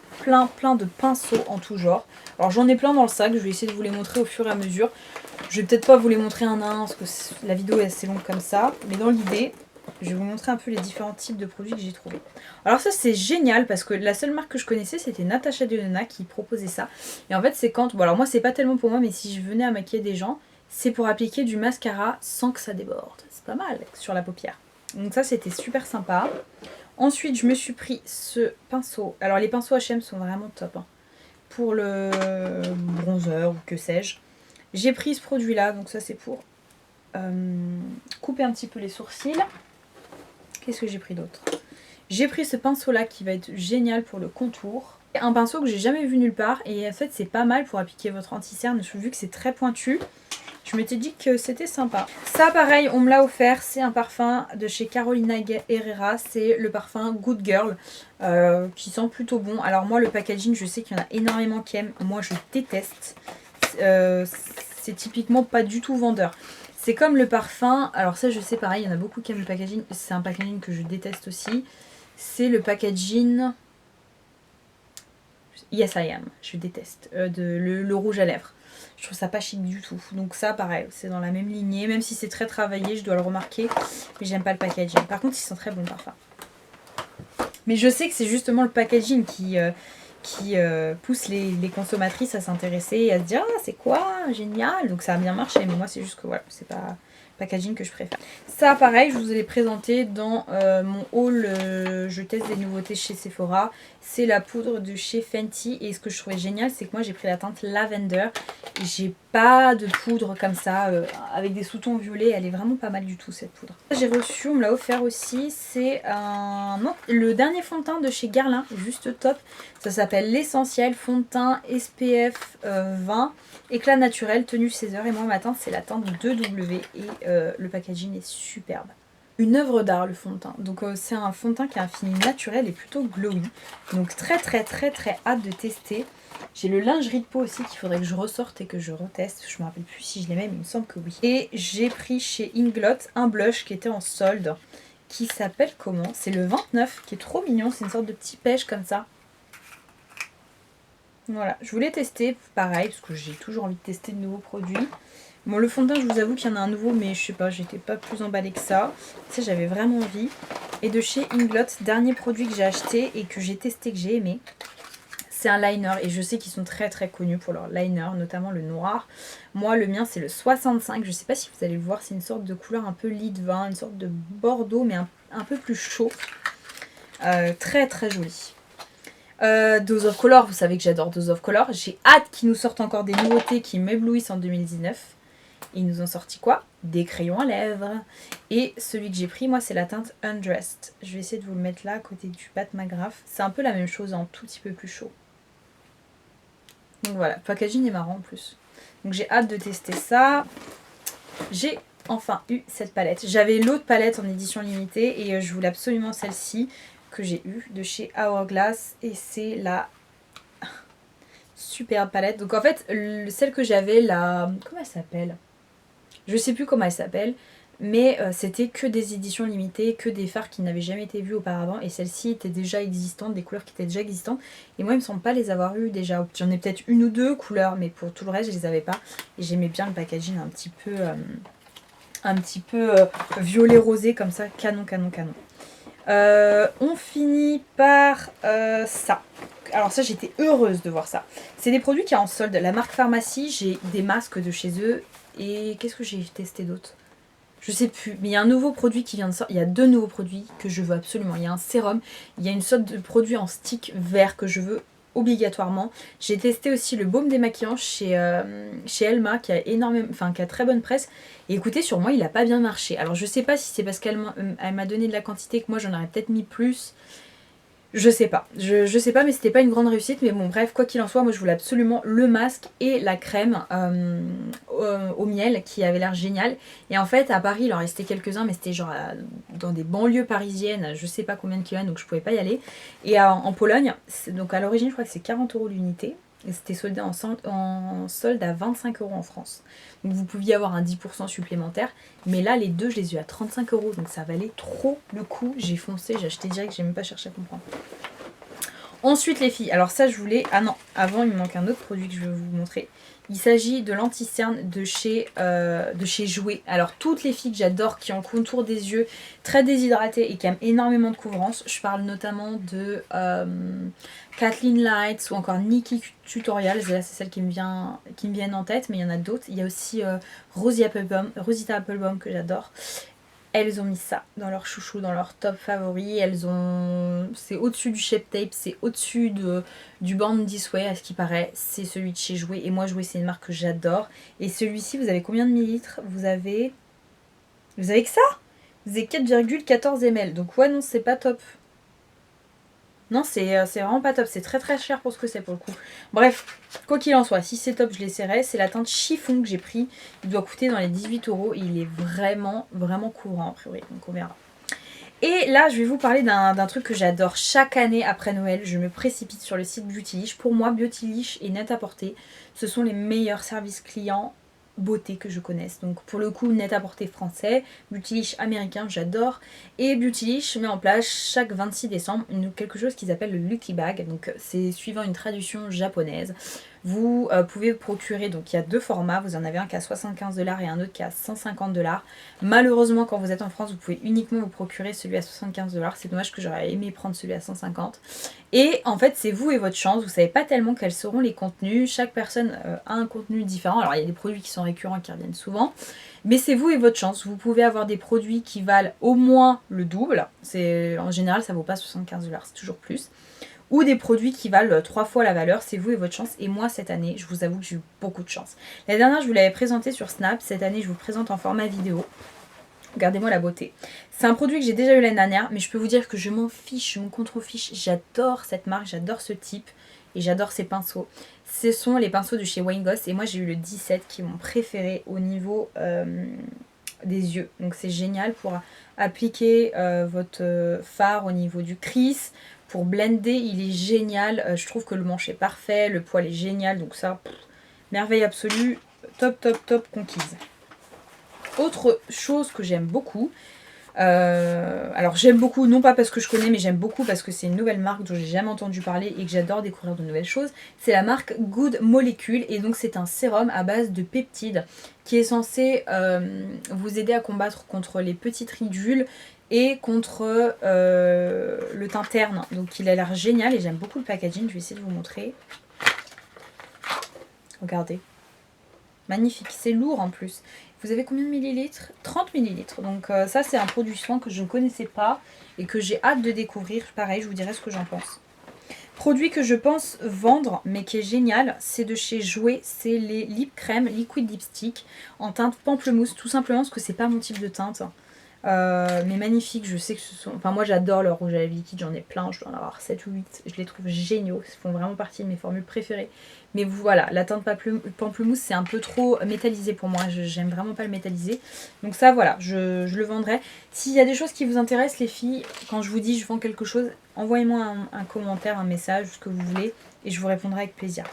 de pinceaux en tout genre. Alors j'en ai plein dans le sac, je vais essayer de vous les montrer au fur et à mesure. Je vais peut-être pas vous les montrer un à un parce que la vidéo est assez longue comme ça. Mais dans l'idée, je vais vous montrer un peu les différents types de produits que j'ai trouvés. Alors ça c'est génial parce que la seule marque que je connaissais c'était Natasha Denona qui proposait ça. Et en fait c'est quand, bon alors moi c'est pas tellement pour moi mais si je venais à maquiller des gens, c'est pour appliquer du mascara sans que ça déborde. C'est pas mal sur la paupière. Donc ça c'était super sympa. Ensuite, je me suis pris ce pinceau. Alors, les pinceaux H&M sont vraiment top. Hein. Pour le bronzer ou que sais-je. J'ai pris ce produit-là. Donc, ça, c'est pour couper un petit peu les sourcils. Qu'est-ce que j'ai pris d'autre? J'ai pris ce pinceau-là qui va être génial pour le contour. Un pinceau que j'ai jamais vu nulle part. Et en fait, c'est pas mal pour appliquer votre anti-cerne. Vu que c'est très pointu. Je m'étais dit que c'était sympa. Ça pareil, on me l'a offert. C'est un parfum de chez Carolina Herrera. C'est le parfum Good Girl. Qui sent plutôt bon. Alors moi le packaging, je sais qu'il y en a énormément qui aiment. Moi je déteste. C'est typiquement pas du tout vendeur. C'est comme le parfum. Alors ça je sais pareil, il y en a beaucoup qui aiment le packaging. C'est un packaging que je déteste aussi. C'est le packaging... Yes I Am. Je déteste. Le rouge à lèvres. Je trouve ça pas chic du tout. Donc ça, pareil, c'est dans la même lignée. Même si c'est très travaillé, je dois le remarquer. Mais j'aime pas le packaging. Par contre, ils sont très bons le parfum. Mais je sais que c'est justement le packaging qui pousse les consommatrices à s'intéresser et à se dire « Ah, c'est quoi? Génial !» Donc ça a bien marché. Mais moi, c'est juste que voilà, c'est pas... packaging que je préfère. Ça pareil, je vous l'ai présenté dans mon haul je teste des nouveautés chez Sephora. C'est la poudre de chez Fenty et ce que je trouvais génial c'est que moi j'ai pris la teinte Lavender. J'ai pas de poudre comme ça avec des sous-tons violets, elle est vraiment pas mal du tout cette poudre. J'ai reçu, on me l'a offert aussi, c'est le dernier fond de teint de chez Guerlain, juste top. Ça s'appelle l'essentiel fond de teint SPF 20. Éclat naturel, tenue 16 heures et moi ma teinte c'est la teinte 2W et le packaging est superbe. Une œuvre d'art le fond de teint, donc c'est un fond de teint qui a un fini naturel et plutôt glowy. Donc très hâte de tester. J'ai le lingerie de peau aussi qu'il faudrait que je ressorte et que je reteste, je me rappelle plus si je l'ai même, il me semble que oui. Et j'ai pris chez Inglot un blush qui était en solde, qui s'appelle comment? C'est le 29, qui est trop mignon, c'est une sorte de petit pêche comme ça. Voilà, je voulais tester, pareil, parce que j'ai toujours envie de tester de nouveaux produits. Bon, le fond de teint, je vous avoue qu'il y en a un nouveau, mais je sais pas, j'étais pas plus emballée que ça. Ça, j'avais vraiment envie. Et de chez Inglot, dernier produit que j'ai acheté et que j'ai testé, que j'ai aimé, c'est un liner. Et je sais qu'ils sont très connus pour leur liner, notamment le noir. Moi, le mien, c'est le 65. Je sais pas si vous allez le voir, c'est une sorte de couleur un peu lit de vin, une sorte de bordeaux, mais un peu plus chaud. Très joli. Dose of Color, vous savez que j'adore Dose of Color. J'ai hâte qu'ils nous sortent encore des nouveautés qui m'éblouissent en 2019. Ils nous ont sorti quoi? Des crayons à lèvres. Et celui que j'ai pris, moi, c'est la teinte Undressed. Je vais essayer de vous le mettre là, à côté du Pat McGrath. C'est un peu la même chose, un tout petit peu plus chaud. Donc voilà, le packaging est marrant en plus. Donc j'ai hâte de tester ça. J'ai enfin eu cette palette. J'avais l'autre palette en édition limitée et je voulais absolument celle-ci que j'ai eue de chez Hourglass. Et c'est la superbe palette. Donc en fait, celle que j'avais, la... Comment elle s'appelle? Je sais plus comment elle s'appelle, mais c'était que des éditions limitées, que des fards qui n'avaient jamais été vus auparavant, et celle-ci était déjà existante, des couleurs qui étaient déjà existantes, et moi il me semble pas les avoir eues déjà. J'en ai peut-être une ou deux couleurs, mais pour tout le reste je les avais pas, et j'aimais bien le packaging un petit peu violet rosé comme ça, canon. On finit par ça. Alors ça, j'étais heureuse de voir ça. C'est des produits qui sont en solde. La marque Pharmacie, j'ai des masques de chez eux. Et qu'est-ce que j'ai testé d'autre? Je sais plus. Mais il y a un nouveau produit qui vient de sortir. Il y a deux nouveaux produits que je veux absolument. Il y a un sérum. Il y a une sorte de produit en stick vert que je veux obligatoirement. J'ai testé aussi le baume démaquillant chez Elma qui a énormément, enfin qui a très bonne presse. Et écoutez, sur moi il a pas bien marché. Alors je sais pas si c'est parce qu'elle m'a donné de la quantité que moi j'en aurais peut-être mis plus. Je sais pas, je sais pas, mais c'était pas une grande réussite. Mais bon, bref, quoi qu'il en soit, moi je voulais absolument le masque et la crème au miel qui avait l'air génial. Et en fait, à Paris, il en restait quelques-uns, mais c'était genre dans des banlieues parisiennes, je sais pas combien de kilomètres, donc je pouvais pas y aller. Et en Pologne, donc à l'origine, je crois que c'est 40 € l'unité. Et c'était soldé en solde à 25 € en France. Donc vous pouviez avoir un 10% supplémentaire. Mais là, les deux, je les ai eu à 35 €. Donc ça valait trop le coup. J'ai foncé, j'ai acheté direct, j'ai même pas cherché à comprendre. Ensuite, les filles. Alors ça, je voulais... Ah non, avant, il me manque un autre produit que je vais vous montrer. Il s'agit de l'anti-cerne de chez Jouer. Alors toutes les filles que j'adore, qui ont le contour des yeux très déshydratées et qui aiment énormément de couvrance. Je parle notamment de Kathleen Lights ou encore Nikki Tutorials. Là c'est celle qui me viennent en tête, mais il y en a d'autres. Il y a aussi Rosita Applebaum que j'adore. Elles ont mis ça dans leur chouchou, dans leur top favori. C'est au-dessus du Shape Tape, c'est au-dessus du Born This Way, à ce qui paraît. C'est celui de chez Jouer. Et moi, Jouer, c'est une marque que j'adore. Et celui-ci, vous avez combien de millilitres? Vous avez que ça? Vous avez 4,14 ml. Donc ouais, non, c'est pas top. Non, c'est vraiment pas top. C'est très cher pour ce que c'est pour le coup. Bref, quoi qu'il en soit, si c'est top, je l'essaierai. C'est la teinte chiffon que j'ai pris. Il doit coûter dans les 18 € et il est vraiment courant a priori. Donc on verra. Et là, je vais vous parler d'un truc que j'adore chaque année après Noël. Je me précipite sur le site Beautylish. Pour moi, Beautylish et Net-à-Porter, ce sont les meilleurs services clients beauté que je connaisse. Donc pour le coup, Net-à-Porter français, Beautylish américain, j'adore. Et Beautylish met en place chaque 26 décembre quelque chose qu'ils appellent le Lucky Bag. Donc c'est suivant une traduction japonaise. Vous pouvez procurer, donc il y a deux formats, vous en avez un qui a 75 $ et un autre qui a 150 $. Malheureusement, quand vous êtes en France, vous pouvez uniquement vous procurer celui à 75 $. C'est dommage, que j'aurais aimé prendre celui à 150 $. Et en fait, c'est vous et votre chance, vous savez pas tellement quels seront les contenus. Chaque personne a un contenu différent. Alors il y a des produits qui sont récurrents, qui reviennent souvent. Mais c'est vous et votre chance. Vous pouvez avoir des produits qui valent au moins le double. En général, ça vaut pas 75$, c'est toujours plus. Ou des produits qui valent 3 fois la valeur, c'est vous et votre chance. Et moi, cette année, je vous avoue que j'ai eu beaucoup de chance. La dernière, je vous l'avais présenté sur Snap. Cette année, je vous présente en format vidéo. Regardez-moi la beauté. C'est un produit que j'ai déjà eu l'année dernière, mais je peux vous dire que je m'en fiche, je me contrefiche. J'adore cette marque, j'adore ce type et j'adore ces pinceaux. Ce sont les pinceaux de chez Wayne Goss et moi j'ai eu le 17 qui est mon préféré au niveau des yeux. Donc c'est génial pour appliquer votre fard au niveau du crease. Pour blender, il est génial. Je trouve que le manche est parfait, le poil est génial. Donc ça, merveille absolue, top, top, top conquise. Autre chose que j'aime beaucoup, alors j'aime beaucoup, non pas parce que je connais, mais j'aime beaucoup parce que c'est une nouvelle marque dont j'ai jamais entendu parler et que j'adore découvrir de nouvelles choses. C'est la marque Good Molecule et donc c'est un sérum à base de peptides qui est censé vous aider à combattre contre les petites ridules et contre le teint terne. Donc il a l'air génial et j'aime beaucoup le packaging, je vais essayer de vous montrer. Regardez. Magnifique, c'est lourd en plus. Vous avez combien de millilitres? 30 millilitres. Donc ça c'est un produit soin que je ne connaissais pas et que j'ai hâte de découvrir. Pareil, je vous dirai ce que j'en pense. Produit que je pense vendre mais qui est génial, c'est de chez Jouer. C'est les lip crème liquid lipstick en teinte pamplemousse. Tout simplement parce que c'est pas mon type de teinte. Mais magnifique, je sais que ce sont... Enfin moi j'adore le rouge à lèvres liquide, j'en ai plein, je dois en avoir 7 ou 8. Je les trouve géniaux, ils font vraiment partie de mes formules préférées. Mais voilà, la teinte pamplemousse c'est un peu trop métallisé pour moi, j'aime vraiment pas le métallisé. Donc ça voilà, je le vendrai. S'il y a des choses qui vous intéressent les filles, quand je vous dis je vends quelque chose, envoyez-moi un commentaire, un message, ce que vous voulez, et je vous répondrai avec plaisir.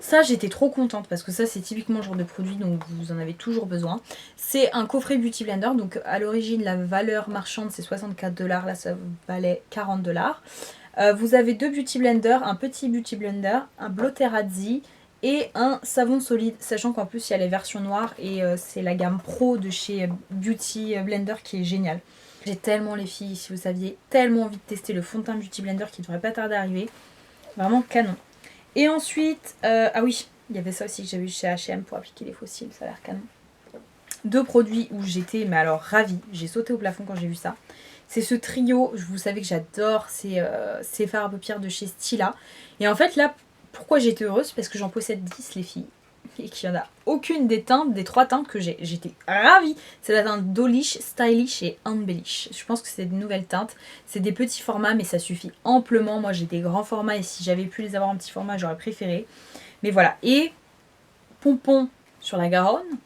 Ça j'étais trop contente parce que ça c'est typiquement le genre de produit dont vous en avez toujours besoin. C'est un coffret Beauty Blender, donc à l'origine la valeur marchande c'est 64$, là ça valait 40$. Vous avez deux Beauty Blenders, un petit Beauty Blender, un Blotterazzi et un savon solide, sachant qu'en plus il y a les versions noires et c'est la gamme pro de chez Beauty Blender qui est géniale. J'ai tellement les filles, si vous saviez, tellement envie de tester le fond de teint Beauty Blender qui devrait pas tarder à arriver. Vraiment canon. Et ensuite, ah oui, il y avait ça aussi que j'avais eu chez H&M pour appliquer les fossiles, ça a l'air canon. Deux produits où j'étais, mais alors ravie, j'ai sauté au plafond quand j'ai vu ça. C'est ce trio, vous savez que j'adore ces fards à paupières de chez Stila. Et en fait là, pourquoi j'étais heureuse? Parce que j'en possède 10 les filles. Et qu'il n'y en a aucune des teintes, des 3 teintes que j'ai. J'étais ravie. C'est la teinte Dolish, Stylish et Embellish. Je pense que c'est des nouvelles teintes. C'est des petits formats mais ça suffit amplement. Moi j'ai des grands formats et si j'avais pu les avoir en petit format j'aurais préféré. Mais voilà. Et Pompon sur la Garonne.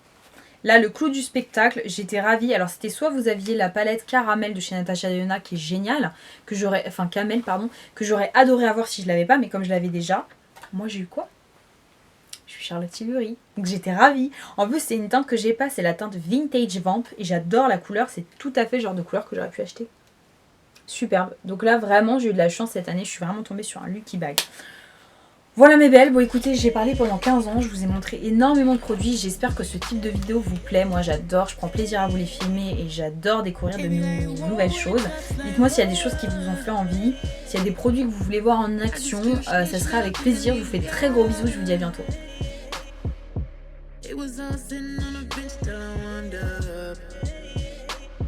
Là, le clou du spectacle, j'étais ravie. Alors, c'était soit vous aviez la palette caramel de chez Natasha Denona qui est géniale, que j'aurais, enfin camel, pardon, que j'aurais adoré avoir si je l'avais pas, mais comme je l'avais déjà, moi j'ai eu quoi? Je suis Charlotte Tilbury, donc j'étais ravie. En plus, c'est une teinte que j'ai pas, c'est la teinte Vintage Vamp et j'adore la couleur, c'est tout à fait le genre de couleur que j'aurais pu acheter. Superbe. Donc là, vraiment, j'ai eu de la chance cette année, je suis vraiment tombée sur un lucky bag. Voilà mes belles, bon écoutez j'ai parlé pendant 15 ans, je vous ai montré énormément de produits, j'espère que ce type de vidéo vous plaît, moi j'adore, je prends plaisir à vous les filmer et j'adore découvrir de nouvelles choses. Dites-moi s'il y a des choses qui vous ont fait envie, s'il y a des produits que vous voulez voir en action, ça sera avec plaisir, je vous fais de très gros bisous, je vous dis à bientôt.